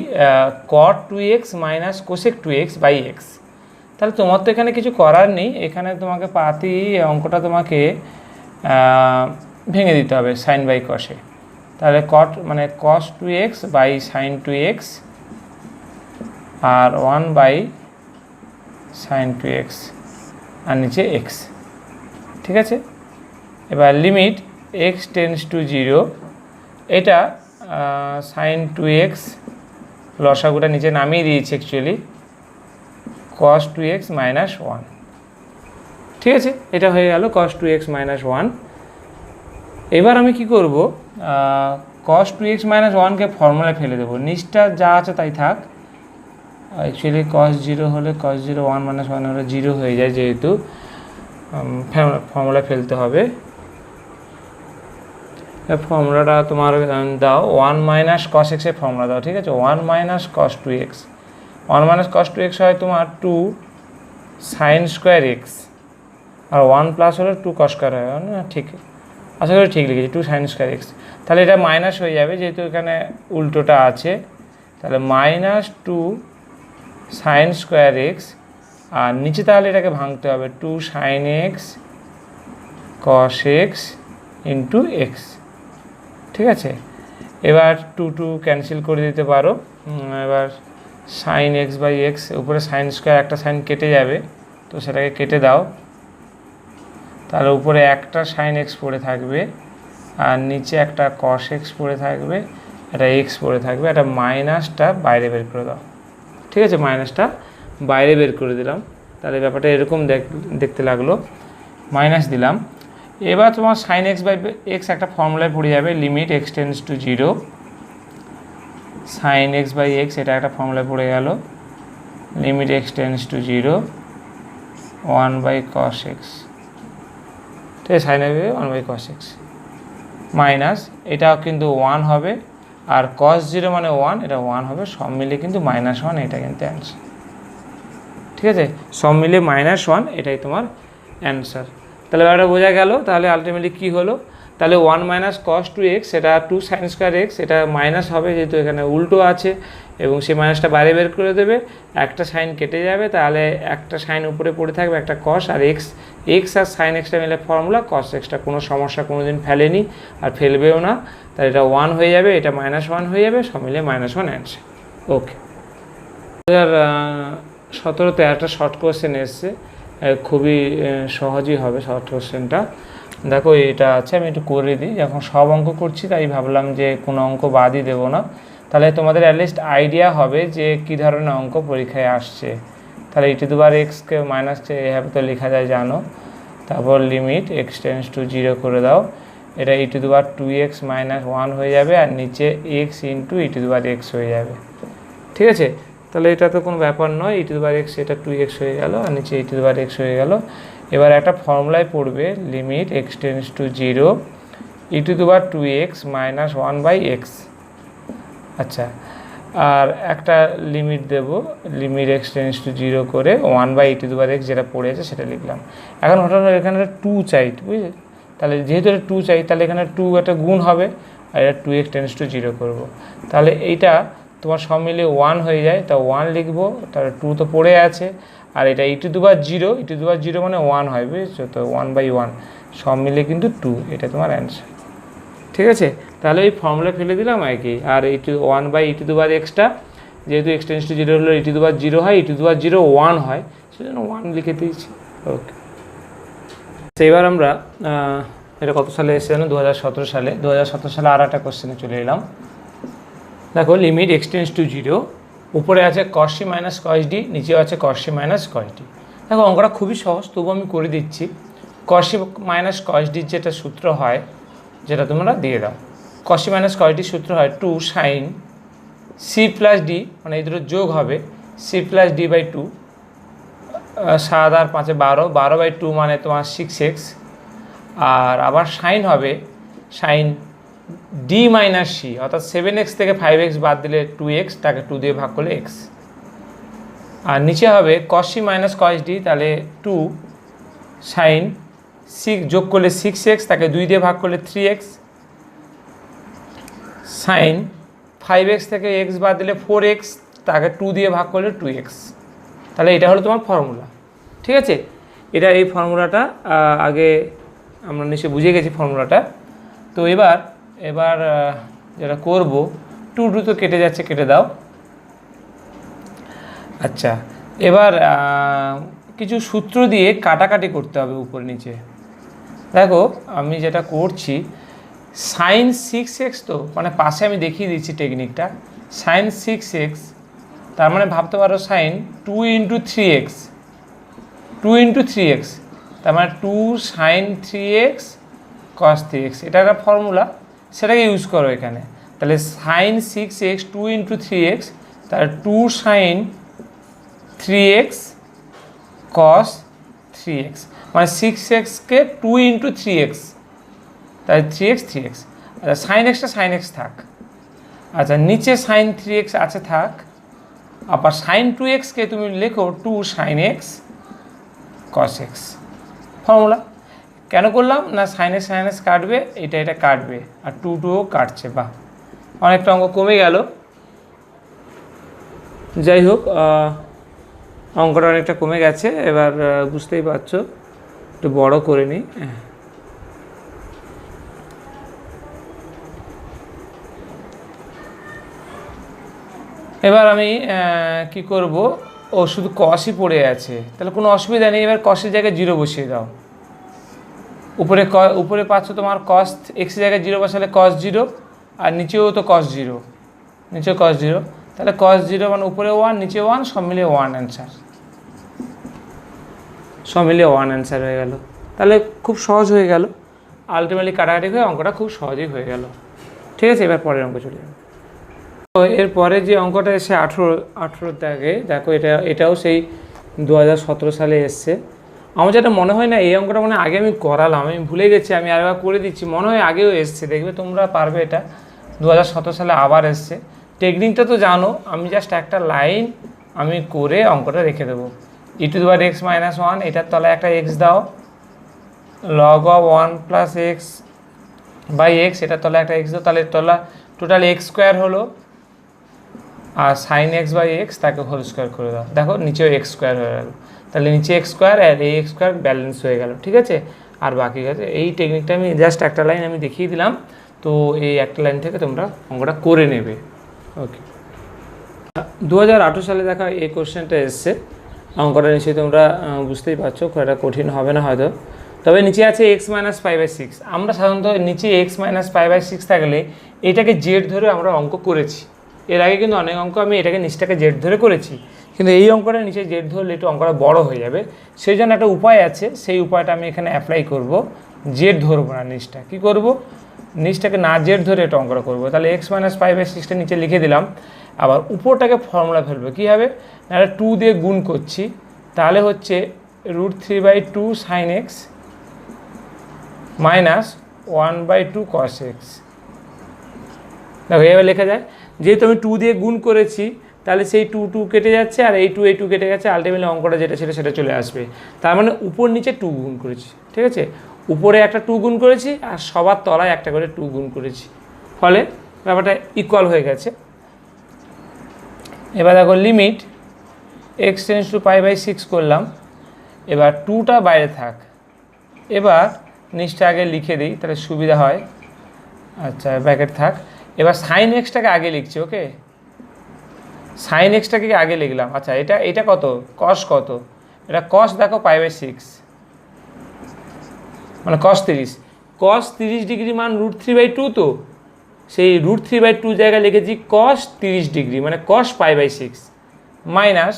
cot 2x minus cosec 2x by x. তাহলে তোমার তো এখানে কিছু করার নেই, এখানে তোমাকে অঙ্কটা তোমাকে ভেঙে দিতে হবে সাইন বাই কসে। তাহলে cot মানে cos 2x by sine 2x আর 1 বাই সাইন 2x আর নিচে x, ঠিক আছে? এবার limit x tends to zero, এটা সাইন 2x, লসাগুটা নিচে নামিয়ে দিয়েছি অ্যাকচুয়ালি, cos 2x মাইনাস 1। ঠিক আছে, এটা হয়ে গেল cos 2x মাইনাস 1। এবার আমি কি করব, cos 2x মাইনাস 1কে ফর্মুলায় ফেলে দেবো, নিচটা যা আছে তাই থাক। অ্যাকচুয়ালি cos 0 হলে cos 0 1 মাইনাস 1 হলে 0 হয়ে যায়, যেহেতু ফর্মুলায় ফেলতে হবে। ফর্মুলাটা তোমার দাও 1 মাইনাস cos x এর ফর্মুলা দাও, ঠিক আছে। 1 minus cos 2x, 1 minus cos 2x হয় তোমার 2 সাইন স্কোয়ার এক্স, আর 1 প্লাস হলে 2 cos স্কোয়ার হয় না, ঠিক আশা করি ঠিক লিখেছি, 2 সাইন স্কোয়ার এক্স। তাহলে এটা মাইনাস হয়ে যাবে, যেহেতু এখানে উল্টোটা আছে, তাহলে মাইনাস 2 সাইন স্কোয়ার এক্স, আর নিচে তাহলে এটাকে ভাঙতে হবে 2 sine x cos x into x. ঠিক আছে, এবার 2 ক্যান্সেল করে দিতে পারো। এবার সাইন এক্স বাই এক্স, উপরে সাইন স্কোয়ার একটা সাইন কেটে যাবে, তো সেটাকে কেটে দাও, তাহলে উপরে একটা সাইন এক্স পড়ে থাকবে, আর নিচে একটা cos x পড়ে থাকবে, একটা এক্স পড়ে থাকবে, একটা মাইনাসটা বাইরে বের করে দাও। ঠিক আছে, মাইনাসটা বাইরে বের করে দিলাম, তাহলে ব্যাপারটা এরকম দেখতে লাগলো, মাইনাস দিলাম। এবার তোমার সাইন এক্স বাই এক্স একটা ফর্মুলায় পড়ে যাবে, limit x tends to zero, sine x by x এটা একটা ফর্মুলায় পড়ে গেল, limit x tends to zero 1 by cos x, ঠিক আছে, sine x 1 by cos x minus, এটাও কিন্তু 1 হবে, আর cos 0 মানে 1, এটা 1 হবে, সব মিলে কিন্তু -1, এটা কিন্তু অ্যান্সার। ঠিক আছে, সব মিলে -1, এটাই তোমার অ্যান্সার। তাহলে ব্যাপারটা বোঝা গেল। তাহলে আলটিমেটলি কী হলো, তাহলে 1 মাইনাস cos 2x, এটা 2 সাইন স্কোয়ার এক্স, এটা মাইনাস হবে যেহেতু এখানে উল্টো আছে, এবং সেই মাইনাসটা বাইরে বের করে দেবে, একটা সাইন কেটে যাবে, তাহলে একটা সাইন উপরে পড়ে থাকবে, একটা cos, আর এক্স আর সাইন এক্সটা মিলে ফর্মুলা, cos এক্সটা কোনো সমস্যা কোনো দিন ফেলেনি আর ফেলবেও না, তাহলে এটা 1 হয়ে যাবে, এটা -1 হয়ে যাবে, সব মিলে -1 অ্যান্সার। ওকে, 2017-তে একটা শর্ট কোয়েশ্চেন এসছে, খুবই সহজই হবে শর্ট কোয়েশ্চেনটা। দেখো এটা আছে, আমি একটু করে দিই, যখন সব অঙ্ক করছি তাই ভাবলাম যে কোনো অঙ্ক বাদই দেবো না, তাহলে তোমাদের অ্যাটলিস্ট আইডিয়া হবে যে কী ধরনের অঙ্ক পরীক্ষায় আসছে। তাহলে e⁻x-কে মাইনাসকে এভাবে তো লেখা যায় জানো, তারপর লিমিট এক্স টেন্স টু 0 করে দাও, এটা e2x মাইনাস 1 হয়ে যাবে, আর নিচে x ইন্টু e2x হয়ে যাবে। ঠিক আছে, তাহলে এটা তো কোনো ব্যাপার নয়, e2x এটা 2x হয়ে গেল, আর নিচে e2x হয়ে গেল। এবার একটা ফর্মুলায় পড়বে, limit x tends to 0 e2x minus 1 by x. আচ্ছা, আর একটা লিমিট দেব, লিমিট এক্স টেন্স টু 0 করে 1 বাই e2x যেটা পড়ে আছে সেটা লিখলাম। এখন হঠাৎ এখানে 2 চাই, বুঝলে, তাহলে যেহেতু এটা 2 চাই, তাহলে এখানে 2 একটা গুণ হবে, আর এটা 2x টেন্স টু 0 করবো, তাহলে এইটা তোমার সব মিলিয়ে 1 হয়ে যায়, তা 1 লিখবো, তাহলে 2 তো পড়ে আছে, আর এটা e2 মানে 1 হয়, বুঝেছো তো, 1 বাই 1 সব মিলিয়ে কিন্তু 2, এটা তোমার অ্যান্সার। ঠিক আছে, তাহলে এই ফর্মুলা ফেলে দিলাম আর কি, আর 1 বাই e2xটা যেহেতু x টেন্স টু 0 হলো e2 হয়, e2 1 হয়, সেজন্য 1 লিখে দিয়েছি। ওকে, এবার আমরা এটা কত সালে এসেছে জানো, 2017 সালে। 2017 সালে আর একটা কোশ্চেনে চলে এলাম। দেখো, লিমিট এক্স টেন্স টু 0, উপরে আছে cos c minus cos d, নিচেও আছে cos c minus cos d। দেখো অঙ্কটা খুবই সহজ, তবু আমি করে দিচ্ছি। cos c minus cos d যেটা সূত্র হয়, যেটা তোমরা দিয়ে দাও, cos c minus cos d সূত্র হয় 2 সাইন c প্লাস d, মানে এই দুটো যোগ হবে, c প্লাস d বাই 2, 7 আর 5 12, 12 বাই 2 মানে তোমার 6x, আর আবার সাইন হবে সাইন d মাইনাস c, অর্থাৎ 7x থেকে 5x বাদ দিলে 2x, তাকে 2 দিয়ে ভাগ করলে x, আর নিচে হবে cos c minus cos d, তাহলে 2 সাইন 6 যোগ করলে 6x, তাকে 2 দিয়ে ভাগ করলে 3x, সাইন 5x থেকে x বাদ দিলে 4x, তাকে 2 দিয়ে ভাগ করলে 2x। তাহলে এটা হলো তোমার ফর্মুলা। ঠিক আছে, এটা এই ফর্মুলাটা আগে আমরা নিশ্চয়ই বুঝে গেছি ফর্মুলাটা। তো এবার যেটা করব, 2 তো কেটে যাচ্ছে, কেটে দাও। আচ্ছা, এবার কিছু সূত্র দিয়ে কাটাকাটি করতে হবে উপর নিচে। দেখো আমি যেটা করছি, সাইন 6x তো মানে পাশে আমি দেখিয়ে দিচ্ছি টেকনিকটা, সাইন 6x তার মানে ভাবতে পারো সাইন 2 × 3x, 2 × 3x তার মানে 2 সাইন 3x cos 3x, এটা একটা ফর্মুলা, সেটাকে ইউজ করো এখানে। তাহলে সাইন 6x 2 × 3x, তাহলে 2 সাইন 3x cos 3x, মানে 6xকে 2 × 3x, তাহলে 3x 3x। আচ্ছা সাইন এক্সটা সাইন এক্স থাক, আচ্ছা নিচে সাইন 3x আছে থাক, আবার সাইন 2xকে তুমি লেখো 2 sine x cos x, formula. কেন করলাম না, সাইন এক্স কাটবে, এটা কাটবে, আর 2 কাটছে, বাহ অনেকটা অঙ্ক কমে গেল। যাই হোক অঙ্কটা অনেকটা কমে গেছে, এবার বুঝতেই পারছো, একটু বড় করে নিই। এবার আমি কি করব, ও শুধু কসই পড়ে আছে, তাহলে কোনো অসুবিধা নেই। এবার কসের জায়গায় 0 বসিয়ে দাও। উপরে পাচ্ছ তোমার কস এক্সের জায়গায় 0 বসালে cos 0, আর নিচেও তো cos 0, নিচেও cos 0, তাহলে cos 0 মানে উপরে 1 নিচে 1 সব মিলিয়ে 1 অ্যান্সার, সব মিলিয়ে 1 অ্যান্সার হয়ে গেল। তাহলে খুব সহজ হয়ে গেল, আলটিমেটলি কাটাকাটি হয়ে অঙ্কটা খুব সহজেই হয়ে গেল। ঠিক আছে, এবার পরের অঙ্ক চলে যাবে। তো এরপরে যে অঙ্কটা এসে 18 দাগে, দেখো এটাও সেই 2017 সালে এসছে। আমার যেটা মনে হয় না এই অঙ্কটা মানে আগে আমি করালাম, আমি ভুলে গেছি, আমি আরেকবার করে দিচ্ছি, মনে হয় আগেও এসছে, দেখবে তোমরা পারবে। এটা 2017 সালে আবার এসছে। টেকনিকটা তো জানো, আমি জাস্ট একটা লাইন আমি করে অঙ্কটা রেখে দেবো। e⁻x - 1, এটার তলায় একটা x দাও, log of 1 + x/x, এটার তলায় একটা x দাও, তাহলে টোটাল x² হলো, আর সাইন x/x তাকে হোল স্কোয়ার করে দাও, দেখো নিচেও x² হয়ে গেল, তাহলে নিচে x² আর এই x² ব্যালেন্স হয়ে গেল। ঠিক আছে, আর বাকি আছে এই টেকনিকটা আমি জাস্ট একটা লাইন আমি দেখিয়ে দিলাম, তো এই একটা লাইন থেকে তোমরা অঙ্কটা করে নেবে। ওকে, 2018 সালে দেখা এই কোশ্চেনটা এসছে, অঙ্কটা নিশ্চয়ই তোমরা বুঝতেই পারছো, খুব একটা কঠিন হবে না হয়তো। তবে নিচে আছে x - π/6, আমরা সাধারণত নিচে x - π/6 থাকলে এটাকে জেড ধরে আমরা অঙ্ক করেছি। এর আগে কিন্তু অনেক অঙ্ক আমি এটাকে নিচটাকে জেড ধরে করেছি, কিন্তু এই অঙ্কটা নিচে জেড ধরলে একটু অঙ্কটা বড় হয়ে যাবে, সেই জন্য একটা উপায় আছে, সেই উপায়টা আমি এখানে অ্যাপ্লাই করব। জেড ধরবো না নিচটা, কী করব, নিচটাকে না জেড ধরে এটা অঙ্কটা করবো। তাহলে x - π/6টা নিচে লিখে দিলাম, আবার উপরটাকে ফর্মুলা ফেলবো, কী হবে না, 2 দিয়ে গুণ করছি, তাহলে হচ্ছে √3/2 sin x - 1/2 cos x। দেখো এবার লেখা যায়, যেহেতু আমি 2 দিয়ে গুণ করেছি, তাহলে সেই 2 কেটে যাচ্ছে, আর এই 2 কেটে গেছে, আলটিমেটলি অঙ্কটা যেটা ছিল সেটা চলে আসবে। তার মানে উপর নিচে 2 গুণ করেছি, ঠিক আছে, উপরে একটা 2 গুণ করেছি, আর সবার তলায় একটা করে 2 গুণ করেছি, ফলে ব্যাপারটা ইকুয়াল হয়ে গেছে। এবার দেখো লিমিট x → π/6 করলাম, এবার 2টা বাইরে থাক, এবার নিচটা আগে লিখে দিই তাহলে সুবিধা হয়। আচ্ছা ব্র্যাকেট থাক, এবার সাইন এক্সটাকে আগে লিখছি। ওকে, সাইন এক্সটাকে আগে লিখলাম। আচ্ছা এটা কত, কস কত, এটা কস দেখো π/6 মানে cos 30 ডিগ্রি মান √3/2, তো সেই √3/2 জায়গায় লিখেছি cos 30 ডিগ্রি মানে cos π/6 মাইনাস,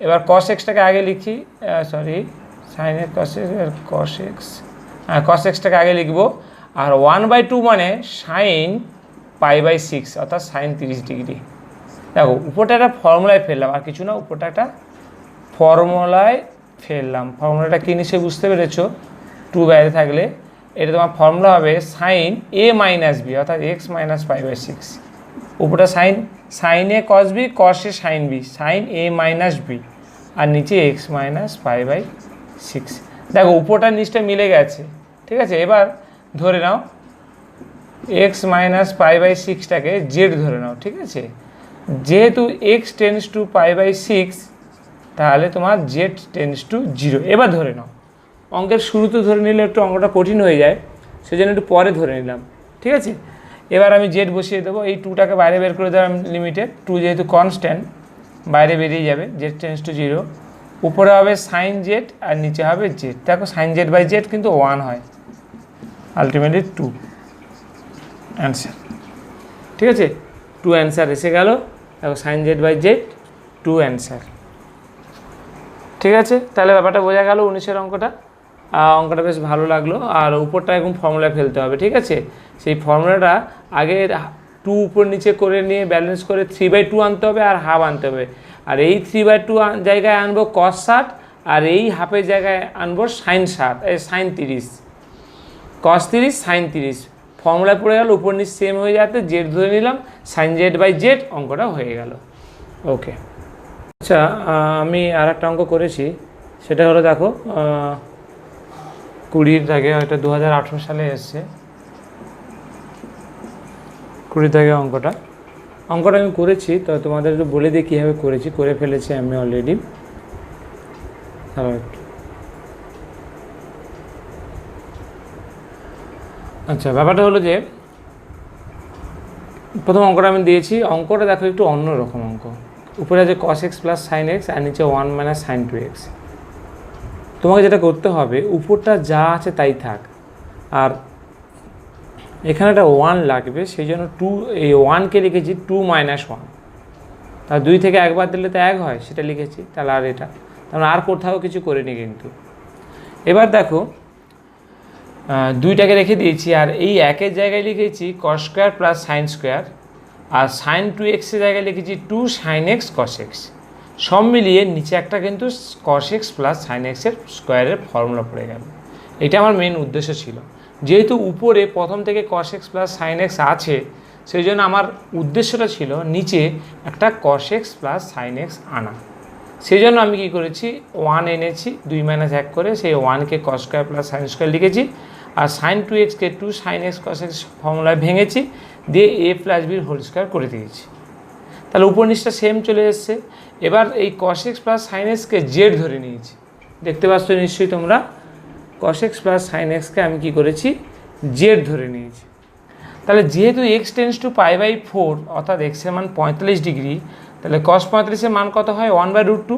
এবার cos এক্সটাকে আগে লিখি, sorry sine x cos x, cos এক্সটাকে আগে লিখবো, আর 1/2 মানে সাইন π/6 অর্থাৎ সাইন 30 ডিগ্রি। দেখো উপরটা একটা ফর্মুলায় ফেললাম, আর কিছু না, উপরটা একটা ফর্মুলায় ফেললাম। ফর্মুলাটা কী নিশ্চয়ই বুঝতে পেরেছো, 2 বাইরে থাকলে এটা তোমার ফর্মুলা হবে সাইন a - b অর্থাৎ x - π/6, উপরটা sine a cos b, cos a sine b, sine a - b, আর নিচে x - π/6। দেখো উপরটা নিচটা মিলে গেছে, ঠিক আছে। এবার ধরে নাও x - π/6টাকে জেড ধরে নাও, ঠিক আছে। যেহেতু x টেন্ডস টু π/6, তাহলে তোমার z টেন্ডস টু 0। এবার ধরে নাও, অঙ্কের শুরুতে ধরে নিলে একটু অঙ্কটা কঠিন হয়ে যায়, সেজন্য একটু পরে ধরে নিলাম, ঠিক আছে। এবার আমি জেড বসিয়ে দেবো, এই 2টাকে বাইরে বের করে দিলাম লিমিটে, 2 যেহেতু কনস্ট্যান্ট বাইরে বেরিয়ে যাবে, z টেন্ডস টু 0, উপরে হবে সাইন জেড আর নিচে হবে জেড। দেখো সাইন z/z কিন্তু 1 হয়, আলটিমেটলি 2। অ্যান্সার। ঠিক আছে, 2 অ্যান্সার এসে গেল। দেখো sine Z by Z 2 answer. ঠিক আছে, তাহলে ব্যাপারটা বোঝা গেল 19-এর অঙ্কটা। অঙ্কটা বেশ ভালো লাগলো। আর উপরটা এখন ফর্মুলায় ফেলতে হবে। ঠিক আছে, সেই ফর্মুলাটা আগে 2 উপর নিচে করে নিয়ে ব্যালেন্স করে 3/2 আনতে হবে আর হাফ আনতে হবে। আর এই 3/2 জায়গায় আনবো cos 60 আর এই হাফের জায়গায় আনবো sin 30, cos 30 sin 30। ফর্মুলায় পড়ে গেল, উপর নিচ সেম হয়ে যাতে জেড ধরে নিলাম, সাইন জেড বাই জেড অঙ্কটা হয়ে গেল। ওকে, আচ্ছা আমি আর একটা অঙ্ক করেছি, সেটা হলো দেখো 20 দাগে, হয়তো 2018 সালে এসছে 20 দাগে অঙ্কটা আমি করেছি। তো তোমাদের একটু বলে দিই কীভাবে করেছি, করে ফেলেছি আমি অলরেডি। আচ্ছা, ব্যাপারটা হলো যে প্রথম অঙ্কটা আমি দিয়েছি। অঙ্কটা দেখো একটু অন্যরকম অঙ্ক। উপরে আছে cos x plus sine x আর নিচে 1 মাইনাস সাইন 2x। তোমাকে যেটা করতে হবে, উপরটা যা আছে তাই থাক, আর এখানে একটা 1 লাগবে, সেই জন্য 2, এই 1কে লিখেছি 2 মাইনাস 1। তা 2 থেকে একবার দিলে তো 1 হয়, সেটা লিখেছি। তাহলে আর এটা, তাহলে আর কোথাও কিছু করিনি কিন্তু। এবার দেখো 2টাকে রেখে দিয়েছি, আর এই 1-এর জায়গায় লিখেছি cos square plus sine square, আর সাইন 2x-এর জায়গায় লিখেছি 2 সাইন এক্স cos x। সব মিলিয়ে নিচে একটা কিন্তু cos x প্লাস সাইন এক্সের স্কোয়ারের ফর্মুলা পড়ে গেল। এটা আমার মেন উদ্দেশ্য ছিল। যেহেতু উপরে প্রথম থেকে cos x plus sine x আছে, সেই জন্য আমার উদ্দেশ্যটা ছিল নিচে একটা cos x plus sine x আনা। সেই জন্য আমি কী করেছি, 1 এনেছি 2 মাইনাস 1 করে, সেই 1কে cos square plus sine square লিখেছি, আর সাইন 2x-কে 2 সাইন এক্স cos x ফর্মুলায় ভেঙেছি, দিয়ে a প্লাস বির হোল স্কোয়ার করে দিয়েছি। তাহলে উপর নিচটা সেম চলে এসছে। এবার এই cos x প্লাস সাইন এক্সকে জেড ধরে নিয়েছি। দেখতে পাচ্ছ নিশ্চয়ই তোমরা, cos x প্লাস সাইন এক্সকে আমি কী করেছি, জেড ধরে নিয়েছি। তাহলে যেহেতু x টেন্স টু π/4 অর্থাৎ x-এর মান 45 ডিগ্রি, তাহলে cos 45-এর মান কত হয় 1/√2,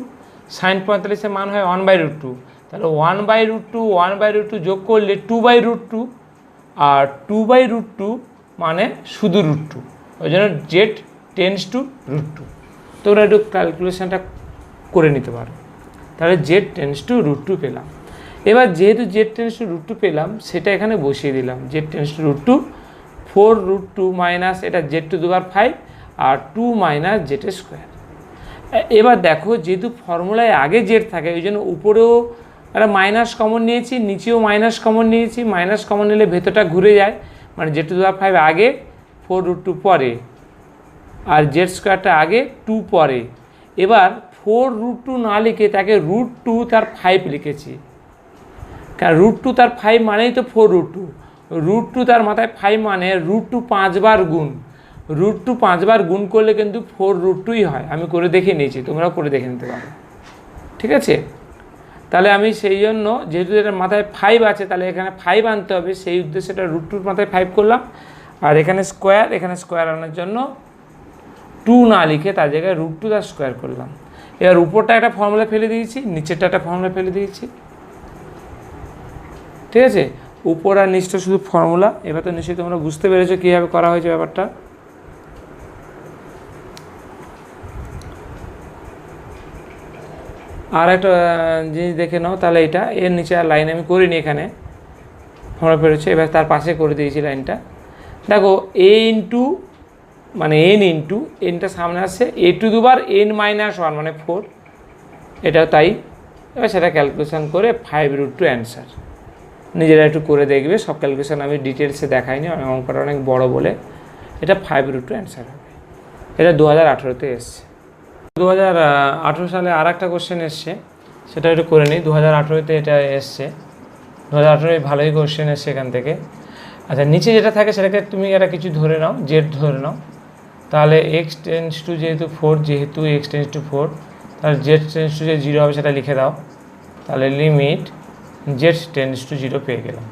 সাইন 45-এর মান হয় 1/√2। তাহলে 1/√2 যোগ করলে 2/√2, আর 2/√2 মানে শুধু √2, ওই জন্য জেড টেন্স টু √2। তোমরা একটু ক্যালকুলেশানটা করে নিতে পারো। তাহলে জেড টেন্স টু √2 পেলাম। এবার যেহেতু জেড টেন্স টু √2 পেলাম, সেটা এখানে বসিয়ে দিলাম। জেড টেন্স টু √2, 4√2 মাইনাস এটা জেড টু দি পাওয়ার 5 আর 2 মাইনাস জেডের স্কোয়ার। এবার দেখো যেহেতু ফর্মুলায় আগে জেড থাকে, ওই জন্য উপরেও একটা মাইনাস কমন নিয়েছি, নিচেও মাইনাস কমন নিয়েছি। মাইনাস কমন নিলে ভেতরটা ঘুরে যায়, মানে জেড টু দি পাওয়ার 5 আগে, 4√2 পরে, আর জেড স্কোয়ারটা আগে, 2 পরে। এবার 4√2 না লিখে তাকে √2 তার 5 লিখেছি, কারণ √2 তার 5 মানেই তো 4√2, √2 তার মাথায় 5 মানে √2 5বার গুণ, √2 5বার গুণ করলে কিন্তু 4√2ই হয়। আমি করে দেখে নিয়েছি, তোমরাও করে দেখে নিতে পারো। ঠিক আছে, তাহলে আমি সেই জন্য যেহেতু এটার মাথায় 5 আছে, তাহলে এখানে 5 আনতে হবে, সেই উদ্দেশ্যে এটা √2 মাথায় 5 করলাম। আর এখানে স্কোয়ার আনার জন্য 2 না লিখে তার জায়গায় √2 তার স্কোয়ার করলাম। এবার উপরটা একটা ফর্মুলা ফেলে দিয়েছি, নিচেরটা একটা ফর্মুলা ফেলে দিয়েছি। ঠিক আছে, উপর আর নিচটা শুধু ফর্মুলা। এবার তো নিশ্চয়ই তোমরা বুঝতে পেরেছো কীভাবে করা হয়েছে ব্যাপারটা। আর একটা জিনিস দেখে নাও, তাহলে এটা এর নিচে আর লাইন আমি করিনি, এখানে ফর্মুলা পেরেছে। এবার তার পাশে করে দিয়েছি লাইনটা। দেখো a ইন্টু মানে n ইন্টু এনটা সামনে আসছে, a two the power n-1 মানে 4, এটাও তাই। এবার সেটা ক্যালকুলেশন করে 5√2 অ্যান্সার। নিজেরা একটু করে দেখবে, সব ক্যালকুলেশন আমি ডিটেলসে দেখাইনি, অঙ্কটা অনেক বড় বলে। এটা 5√2 অ্যান্সার হবে। এটা 2018-তে এসছে। 2018 সালে আর একটা কোশ্চেন এসছে, সেটা একটু করে নিই। 2018-তে এটা এসছে, 2018-এ ভালোই কোশ্চেন এসছে এখান থেকে। আচ্ছা, নিচে যেটা থাকে সেটাকে তুমি একটা কিছু ধরে নাও, জেড ধরে নাও। তাহলে এক্স টেন্স টু যেহেতু 4, যেহেতু এক্স টেন্স টু 4, তাহলে জেড টেন্স টু যে 0 হবে সেটা লিখে দাও। তাহলে লিমিট জেড টেন্স টু 0 পেয়ে গেলাম।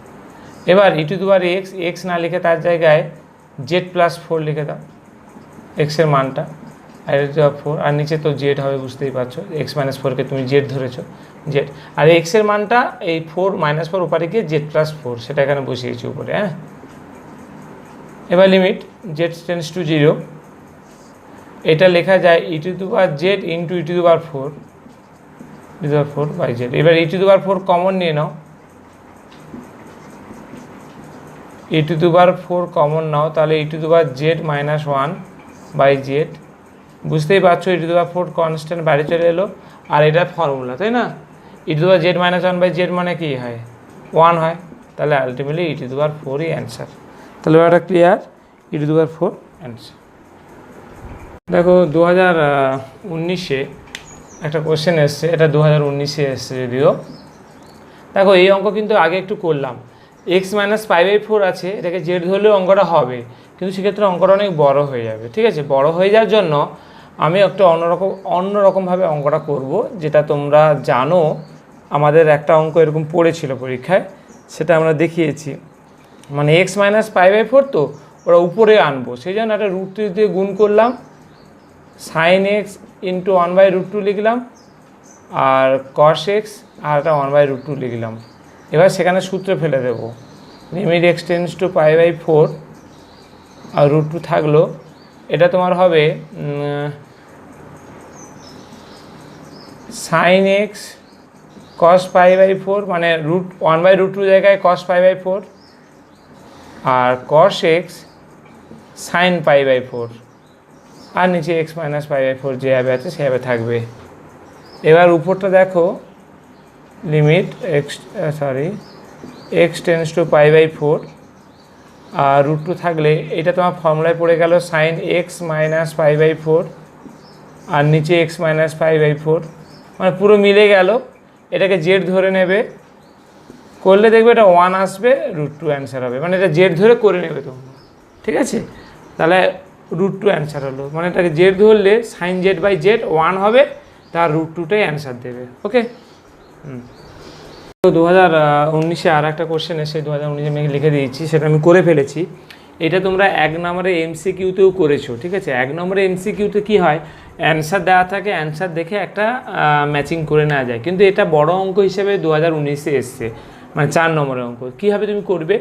এবার ই টু দি পাওয়ার এক্স না লিখে তার জায়গায় জেড প্লাস 4 লিখে দাও, এক্সের মানটা, আর এটা 4, আর নিচে তো জেড হবে, বুঝতেই পারছো। x-4কে তুমি জেড ধরেছো, জেড, আর এক্সের মানটা এই 4 - 4 উপরে গিয়ে জেড প্লাস 4, সেটা এখানে বসিয়েছি উপরে। হ্যাঁ, এবার লিমিট জেড টেন্ডস টু 0, এটা লেখা যায় e⁻z ইন্টু e⁻4 জেড। এবার e⁻4 কমন নিয়ে নাও, e⁻4 কমন নাও, তাহলে e⁻z মাইনাস 1/z। বুঝতেই পারছো e⁻4 কনস্ট্যান্ট বাইরে চলে এলো, আর এটা ফর্মুলা, তাই না? e⁻z মাইনাস 1/z মানে কি হয়? 1 হয়। তাহলে আলটিমেটলি e⁻4ই অ্যান্সার। তাহলে এটা ক্লিয়ার, e⁻4 অ্যান্সার। দেখো 2019-এ একটা কোশ্চেন এসছে, এটা 2019-এ এসছে যদিও। দেখো এই অঙ্ক কিন্তু আগে একটু করলাম, x মাইনাস 5/4 আছে, এটাকে জেড ধরলেও অঙ্কটা হবে, কিন্তু সেক্ষেত্রে অঙ্কটা অনেক বড় হয়ে যাবে। ঠিক আছে, বড় হয়ে যাওয়ার জন্য আমি একটা অন্যরকমভাবে অঙ্কটা করব, যেটা তোমরা জানো আমাদের একটা অঙ্ক এরকম পড়েছিল পরীক্ষায়, সেটা আমরা দেখিয়েছি। মানে x মাইনাস 5/4 তো ওরা উপরে আনবো, সেই জন্য একটা √3 দিয়ে গুণ করলাম, sin x ইন্টু 1/√2 লিখলাম, আর cos x আর একটা 1/√2 লিখলাম। এবার সেখানে সূত্র ফেলে দেব, লিমিট x টেন্ডস টু π/4 আর √2 থাকলো, এটা তোমার হবে sin x cos π/4, মানে 1/√2 জায়গায় cos π/4, আর cos x sin π/4, আর নিচে x মাইনাস 5/4 যেভাবে আছে সেভাবে থাকবে। এবার উপরটা দেখো, লিমিট x টেন্ডস টু π/4 আর √2 থাকলে এটা তোমার ফর্মুলায় পড়ে গেল sin x মাইনাস 5/4 আর নিচে x মাইনাস 5/4, মানে পুরো মিলে গেল। এটাকে জেড ধরে নেবে, করলে দেখবে এটা 1 আসবে, √2 অ্যান্সার হবে। মানে এটা জেড ধরে করে নেবে তোমরা, ঠিক আছে? তাহলে √2 অ্যান্সার হলো, মানে এটাকে জেড ধরলে sin z/z 1 হবে, তার √2টাই অ্যান্সার দেবে। ওকে। তো 2019-এ আর একটা কোশ্চেন এসে 2019-এ আমি লিখে দিয়েছি, সেটা আমি করে ফেলেছি। এটা তোমরা 1 নম্বরে MCQ-তেও করেছো, ঠিক আছে? 1 নম্বরে MCQ-তে কী হয়, অ্যান্সার দেওয়া থাকে, অ্যান্সার দেখে একটা ম্যাচিং করে নেওয়া যায়, কিন্তু এটা বড় অঙ্ক হিসেবে 2019-এ এসছে, মানে 4 নম্বরের অঙ্ক। কীভাবে তুমি করবে,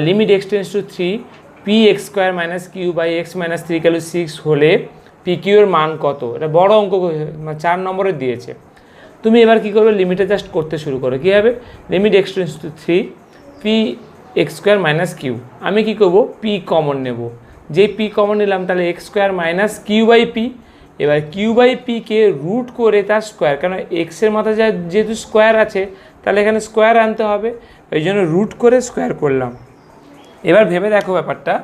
limit x tends to 3 p(x² - q/x - 3 6 হলে pq এর মান কত? এটা বড় অঙ্ক, মানে 4 নম্বরে দিয়েছে। তুমি এবার কী করবে, লিমিটে জাস্ট করতে শুরু করো। কী হবে, limit x tends to 3 p(x² - q। আমি কী করবো, p কমন নেব, যেই p কমন নিলাম তাহলে x² - q/p। এবার q/p-কে রুট করে তার স্কোয়ার, কারণ এক্সের মাথায় যেহেতু স্কোয়ার আছে তাহলে এখানে স্কোয়ার আনতে হবে, ওই জন্য রুট করে স্কোয়ার করলাম। এবার ভেবে দেখো ব্যাপারটা,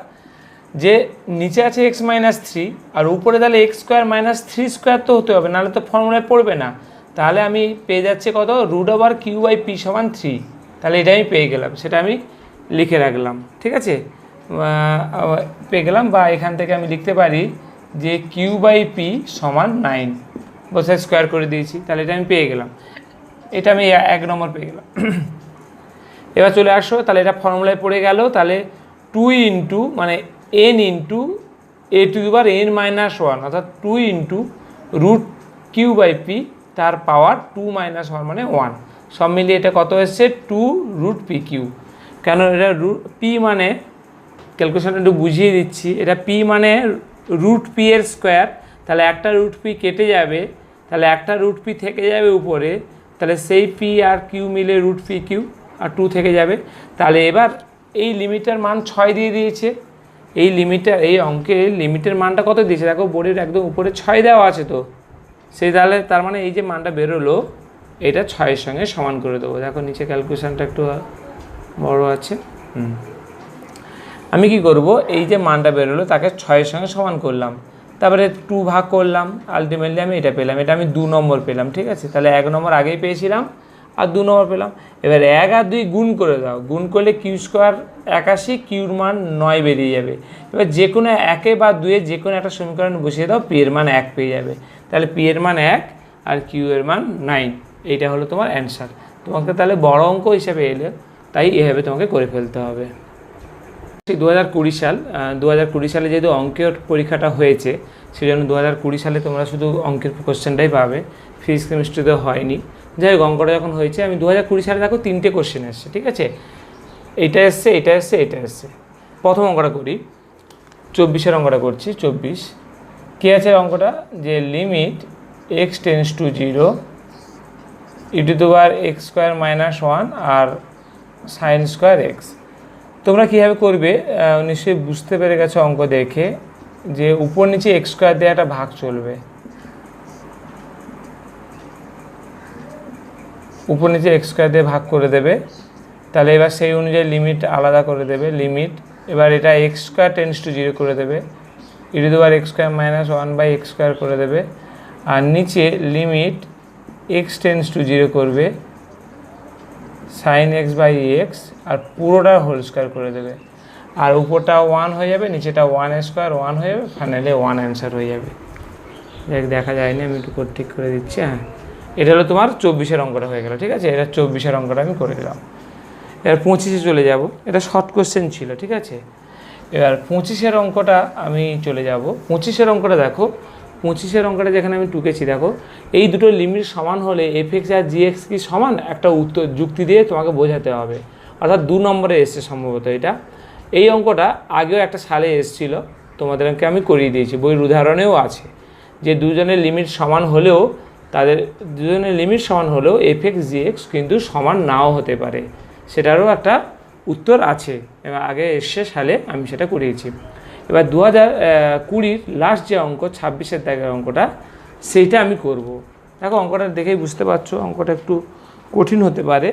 যে নিচে আছে x মাইনাস 3 আর উপরে তাহলে x² - 3² তো হতে হবে, নাহলে তো ফর্মুলায় পড়বে না। তাহলে আমি পেয়ে যাচ্ছে কত, √q/p = 3। তাহলে এটা আমি পেয়ে গেলাম, সেটা আমি লিখে রাখলাম, ঠিক আছে? পেয়ে গেলাম, বা এখান থেকে আমি লিখতে পারি যে q/p = 9, বসে স্কোয়ার করে দিয়েছি, তাহলে এটা আমি পেয়ে গেলাম। এটা আমি 1 নম্বর পেয়ে গেলাম। এবার চলে আসো, তাহলে এটা ফর্মুলায় পড়ে গেল, তাহলে 2 ইন্টু মানে n ইন্টু a⁻n - 1, অর্থাৎ 2 ইন্টু √q/p তার পাওয়ার 2 - 1 মানে 1, সব মিলিয়ে এটা কত এসছে, 2√pq। কেন এটা p মানে, ক্যালকুলেশনটা একটু বুঝিয়ে দিচ্ছি, এটা p মানে √p এর স্কোয়ার, তাহলে একটা √p কেটে যাবে, তাহলে একটা √p থেকে যাবে উপরে, তাহলে সেই p আর q মিলে √pq, আর 2 থেকে যাবে। তাহলে এবার এই লিমিটের মান 6 দিয়ে দিয়েছে, এই লিমিটার, এই অঙ্কের লিমিটের মানটা কত দিয়েছে দেখো, বোর্ডের একদম উপরে 6 দেওয়া আছে, তো সেই তাহলে তার মানে এই যে মানটা বেরোলো এটা 6-এর সঙ্গে সমান করে দেবো। দেখো নিচে ক্যালকুলেশনটা একটু বড় আছে। আমি কি করব, এই যে মানটা বেরোলো তাকে 6-এর সঙ্গে সমান করলাম, তারপরে 2 ভাগ করলাম, আলটিমেটলি আমি এটা পেলাম, এটা আমি 2 নম্বর পেলাম, ঠিক আছে? তাহলে 1 নম্বর আগেই পেয়েছিলাম আর 2 নম্বর পেলাম। এবার 1 আর 2 গুণ করে দাও, গুণ করলে q² 81, qর মান 9 বেরিয়ে যাবে। এবার যে কোনো 1 বা 2 যে কোনো একটা সমীকরণ বসিয়ে দাও, p এর মান 1 পেয়ে যাবে, তাহলে p এর মান 1 আর q এর মান 9, এইটা হলো তোমার অ্যান্সার। তোমাকে তাহলে বড় অঙ্ক হিসেবে এলে তাই এভাবে তোমাকে করে ফেলতে হবে। 2020 সাল, 2020 সালে যেহেতু অঙ্কের পরীক্ষাটা হয়েছে, সেই জন্য 2020 সালে তোমরা শুধু অঙ্কের কোশ্চেনটাই পাবে, ফিজিক্স কেমিস্ট্রিতে হয়নি। যাই হোক, অঙ্কটা যখন হয়েছে, আমি 2020 সালে দেখো 3টে কোশ্চেন এসছে, ঠিক আছে? এইটা এসছে, এটা এসছে, এটা এসছে। প্রথম অঙ্কটা করি, 24-এর অঙ্কটা করছি। 24 কী আছে অঙ্কটা, যে limit x tends to 0 e⁻x² - 1 আর sin স্কোয়ার এক্স। তোমরা কীভাবে করবে নিশ্চয়ই বুঝতে পেরে গেছো অঙ্ক দেখে, যে উপর নিচে x² দিয়ে একটা ভাগ চলবে, উপর নিচে x² দিয়ে ভাগ করে দেবে। তাহলে এবার সেই অনুযায়ী লিমিট আলাদা করে দেবে। লিমিট এবার এটা x² টেন্স টু 0 করে দেবে, e⁻x² - 1/x² করে দেবে। আর নিচে লিমিট x টেন্স টু 0 করবে, sin x/x আর পুরোটা হোল স্কোয়ার করে দেবে। আর উপরটা 1 হয়ে যাবে, নিচেটা 1² 1 হয়ে যাবে, ফাইনালি 1 অ্যান্সার হয়ে যাবে। দেখা যায়নি, আমি একটু ঠিক করে দিচ্ছি। হ্যাঁ, এটা হলো তোমার 24-এর অঙ্কটা হয়ে গেল। ঠিক আছে, এটা 24-এর অঙ্কটা আমি করে দিলাম। এবার 25-এ চলে যাব। এটা শর্ট কোশ্চেন ছিল। ঠিক আছে, এবার 25-এর অঙ্কটা আমি চলে যাব। 25-এর অঙ্কটা দেখো, 25-এর অঙ্কটা যেখানে আমি টুকেছি দেখো, এই দুটো লিমিট সমান হলে f(x) আর g(x) কি সমান, একটা উত্তর যুক্তি দিয়ে তোমাকে বোঝাতে হবে। অর্থাৎ 2 নম্বরে এসছে সম্ভবত এটা। এই অঙ্কটা আগেও একটা সালে এসেছিল, তোমাদেরকে আমি করিয়ে দিয়েছি, বইয়ের উদাহরণেও আছে, যে দুজনের লিমিট সমান হলেও দুজনের লিমিট সমান হলেও f(x) g(x) কিন্তু সমান নাও হতে পারে, সেটারও একটা উত্তর আছে। এবার আগে এসছে সালে আমি সেটা করিয়েছি। এবার 2020-র লাস্ট যে অঙ্ক 26-এর দাগের অঙ্কটা, সেইটা আমি করব। দেখো অঙ্কটা দেখেই বুঝতে পারছো অঙ্কটা একটু কঠিন হতে পারে,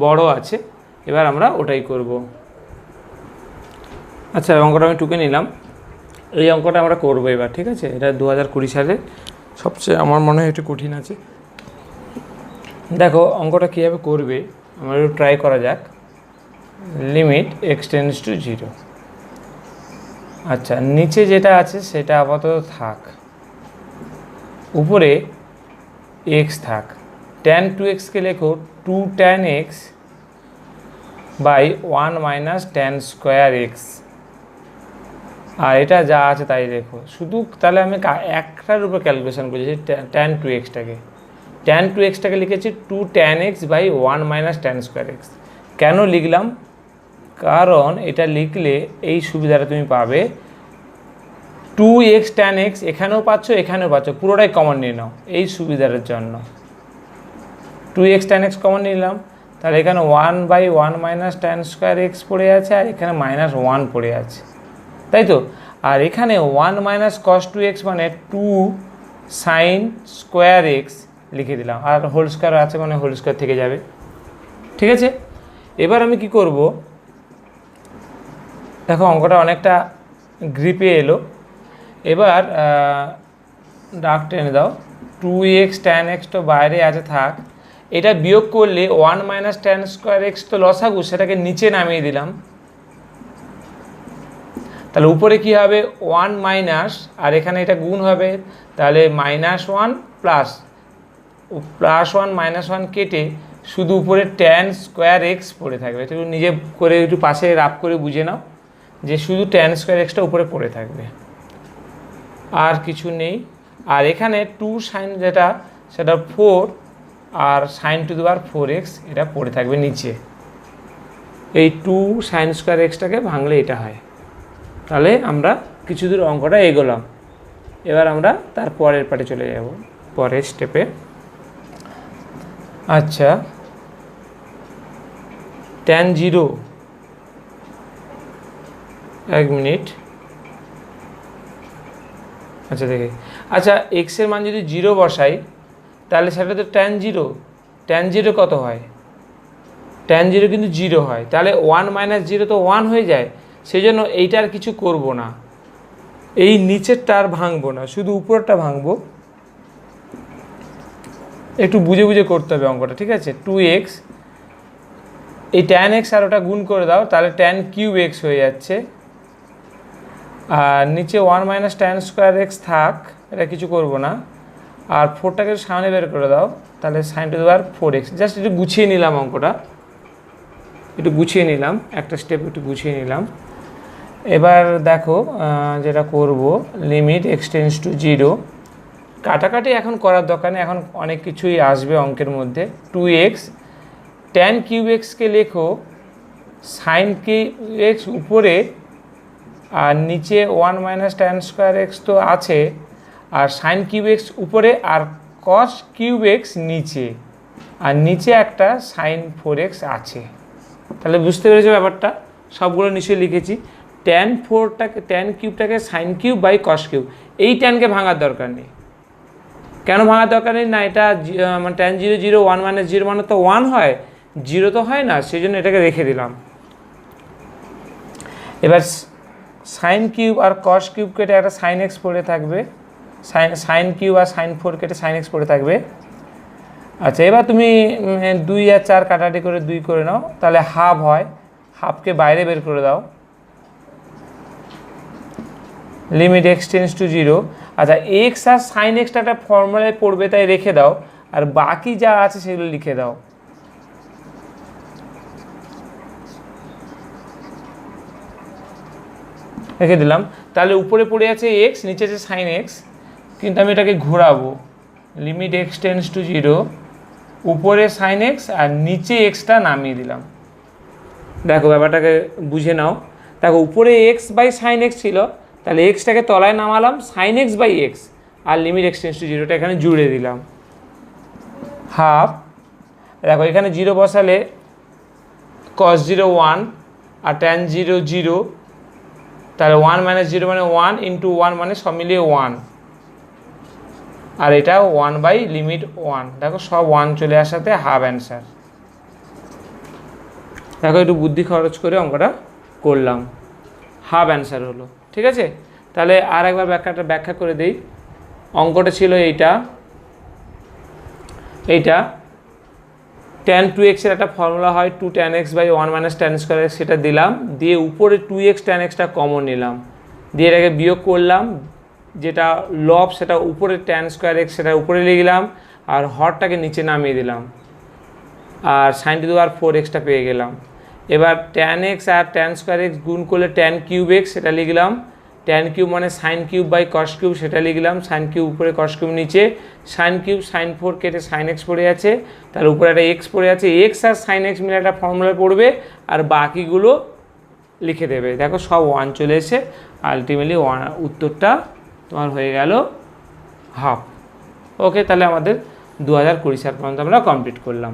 বড় আছে। এবার আমরা ওটাই করব। আচ্ছা, অঙ্কটা আমি টুকে নিলাম। এই অঙ্কটা আমরা করব এবার। ঠিক আছে, এটা 2020 সালে সবচেয়ে আমার মনে হয় একটু কঠিন আছে। দেখো অঙ্কটা কীভাবে করবে আমরা একটু ট্রাই করা যাক। Limit x tends to 0। আচ্ছা, নিচে যেটা আছে সেটা আপাতত থাক, উপরে x থাক। tan 2x-কে লেখো 2 tan x / 1 - tan square x। আর এটা যা আছে তাই লেখো শুধু। তাহলে আমি একটার উপর ক্যালকুলেশন করেছি, tan 2x-টাকে। tan 2x-টাকে লিখেছি 2 tan x / 1 - tan square x। কেন লিখলাম? কারণ এটা লিখলে এই সুবিধাটা তুমি পাবে, 2x tan x এখানেও পাচ্ছ, এখানেও পাচ্ছ, পুরোটাই কমন নিয়ে নাও এই সুবিধাটার জন্য। 2x tan x কমন নিলাম, তাহলে এখানে 1/1 - tan স্কোয়ার x পড়ে আছে, আর এখানে -1 পড়ে আছে, তাই তো। আর এখানে 1 - cos 2x মানে 2 sin স্কোয়ার x লিখে দিলাম, আর হোল স্কোয়ার আছে মানে হোল স্কোয়ার থেকে যাবে। ঠিক আছে, এবার আমি কি করব, দেখো অঙ্কটা অনেকটা গ্রিপে এলো। এবার দাগ টেনে দাও। 2x tan x তো বাইরে আছে, থাক। এটা বিয়োগ করলে 1 - tan স্কোয়ার x তো লসাগু, সেটাকে নিচে নামিয়ে দিলাম। তাহলে উপরে কি হবে 1 - আর এখানে এটা গুণ হবে, তাহলে -1 প্লাস 1 - কেটে শুধু উপরে tan স্কোয়ার x পড়ে থাকবে। একটু নিজে করে একটু পাশে রাফ করে বুঝে নাও যে শুধু tan স্কোয়ার x-টা উপরে পড়ে থাকবে, আর কিছু নেই। আর এখানে 2 sin যেটা সেটা 4 আর sin two the power 4x এটা পড়ে থাকবে নিচে। এই 2 sin স্কোয়ার x-টাকে ভাঙলে এটা হয়। তাহলে আমরা কিছু দূর অঙ্কটা এগোলাম। এবার আমরা তার পরের পার্টে চলে যাব, পরের স্টেপে। আচ্ছা, tan 0, 1 মিনিট। আচ্ছা দেখে, আচ্ছা এক্সের মান যদি 0 বসাই তাহলে সেটা তো tan 0। tan 0 কত হয়? tan 0 কিন্তু 0 হয়, তাহলে 1 - 0 তো 1 হয়ে যায়। সেই জন্য এইটার কিছু করব না, এই নিচেরটা আর ভাঙবো না, শুধু উপরেরটা ভাঙবো। একটু বুঝে বুঝে করতে হবে অঙ্কটা। ঠিক আছে, 2x, এই tan x আর ওটা গুণ করে দাও, তাহলে tan কিউব x হয়ে যাচ্ছে। আর নিচে 1 - tan স্কোয়ার x থাক, এটা কিছু করব না। আর 4টাকে সামনে বের করে দাও, তাহলে sin two the power 4x। Just একটু গুছিয়ে নিলাম অঙ্কটা, একটু গুছিয়ে নিলাম, একটা স্টেপ একটু গুছিয়ে নিলাম। এবার দেখো যেটা করব, লিমিট x টেন্স টু 0। কাটাকাটি এখন করার দরকার নেই, এখন অনেক কিছুই আসবে অঙ্কের মধ্যে। 2x tan কিউব x-কে লেখো sin কিউব x উপরে আর নিচে 1 মাইনাস ট্যান স্কোয়ার এক্স তো আছে, আর সাইন কিউব এক্স উপরে আর কস কিউব এক্স নিচে, আর নিচে একটা সাইন 4x আছে। তাহলে বুঝতে পেরেছো ব্যাপারটা? সবগুলো নিশ্চয়ই লিখেছি। ট্যান কিউবটাকে sine cube by cos cube, এই ট্যানকে ভাঙার দরকার নেই। কেন ভাঙার দরকার নেই? না, এটা মানে ট্যান 0 0 1 মাইনাস 0 মানে তো 1 হয়, 0 তো হয় না, সেই জন্য এটাকে রেখে দিলাম। এবার সাইন কিউব আর কস কিউব কেটে একটা সাইন এক্স পড়ে থাকবে, সাইন কিউব আর সাইন 4 কেটে সাইন এক্স পড়ে থাকবে। আচ্ছা, এবার তুমি 2 আর 4 কাটাটি করে 2 করে নাও, তাহলে হাফ হয়, হাফকে বাইরে বের করে দাও, লিমিট এক্স টেন্স টু 0। আচ্ছা, এক্স আর সাইন এক্সটা একটা ফর্মুলায় পড়বে, তাই রেখে দাও, আর বাকি যা আছে সেগুলো লিখে দাও। রেখে দিলাম। তাহলে উপরে পড়ে আছে এক্স, নিচে আছে সাইন এক্স, কিন্তু আমি এটাকে ঘোরাবো, লিমিট এক্স টেন্স টু 0, উপরে সাইন এক্স আর নিচে এক্সটা নামিয়ে দিলাম। দেখো ব্যাপারটাকে বুঝে নাও। দেখো উপরে এক্স বাই সাইন এক্স ছিল, তাহলে এক্সটাকে তলায় নামালাম, সাইন এক্স বাই এক্স, আর লিমিট এক্স টেন্স টু 0টা এখানে জুড়ে দিলাম, হাফ। দেখো এখানে 0 বসালে cos 0 1 আর tan 0 0, তাহলে 1 মাইনাস 0 মানে 1 ইন্টু 1 মানে সব মিলিয়ে 1, আর এটা 1 বাই লিমিট 1। দেখো সব 1 চলে আসাতে হাফ অ্যান্সার। দেখো একটু বুদ্ধি খরচ করে অঙ্কটা করলাম, হাফ অ্যান্সার হলো। ঠিক আছে, তাহলে আর একবার ব্যাখ্যা করে দেই। অঙ্কটা ছিল এইটা tan 2x এর একটা ফর্মুলা হয় 2 tan x বাই 1 মাইনাস ট্যান স্কোয়ার এক্স, সেটা দিলাম, দিয়ে উপরে 2x tan xটা কমন নিলাম, দিয়ে এটাকে বিয়োগ করলাম, যেটা লব সেটা উপরে ট্যান স্কোয়ার এক্স সেটা উপরে লিখলাম, আর হরটাকে নিচে নামিয়ে দিলাম, আর সাইন টু দি পাওয়ার 4xটা পেয়ে গেলাম। এবার ট্যান এক্স আর ট্যান স্কোয়ার এক্স গুণ করলে ট্যান কিউব এক্স সেটা লিখলাম, ট্যান কিউব মানে sine cube by cos cube সেটা লিখলাম, সাইন কিউব উপরে কস কিউব নিচে, সাইন কিউব সাইন 4 কেটে সাইন এক্স পড়ে আছে, তার উপরে একটা এক্স পড়ে আছে, এক্স আর সাইন এক্স মিলে একটা ফর্মুলা পড়বে, আর বাকিগুলো লিখে দেবে। দেখো সব 1 চলে এসে আলটিমেটলি উত্তরটা তোমার হয়ে গেল হাফ। ওকে, তাহলে আমাদের 2020 সাল পর্যন্ত আমরা কমপ্লিট করলাম।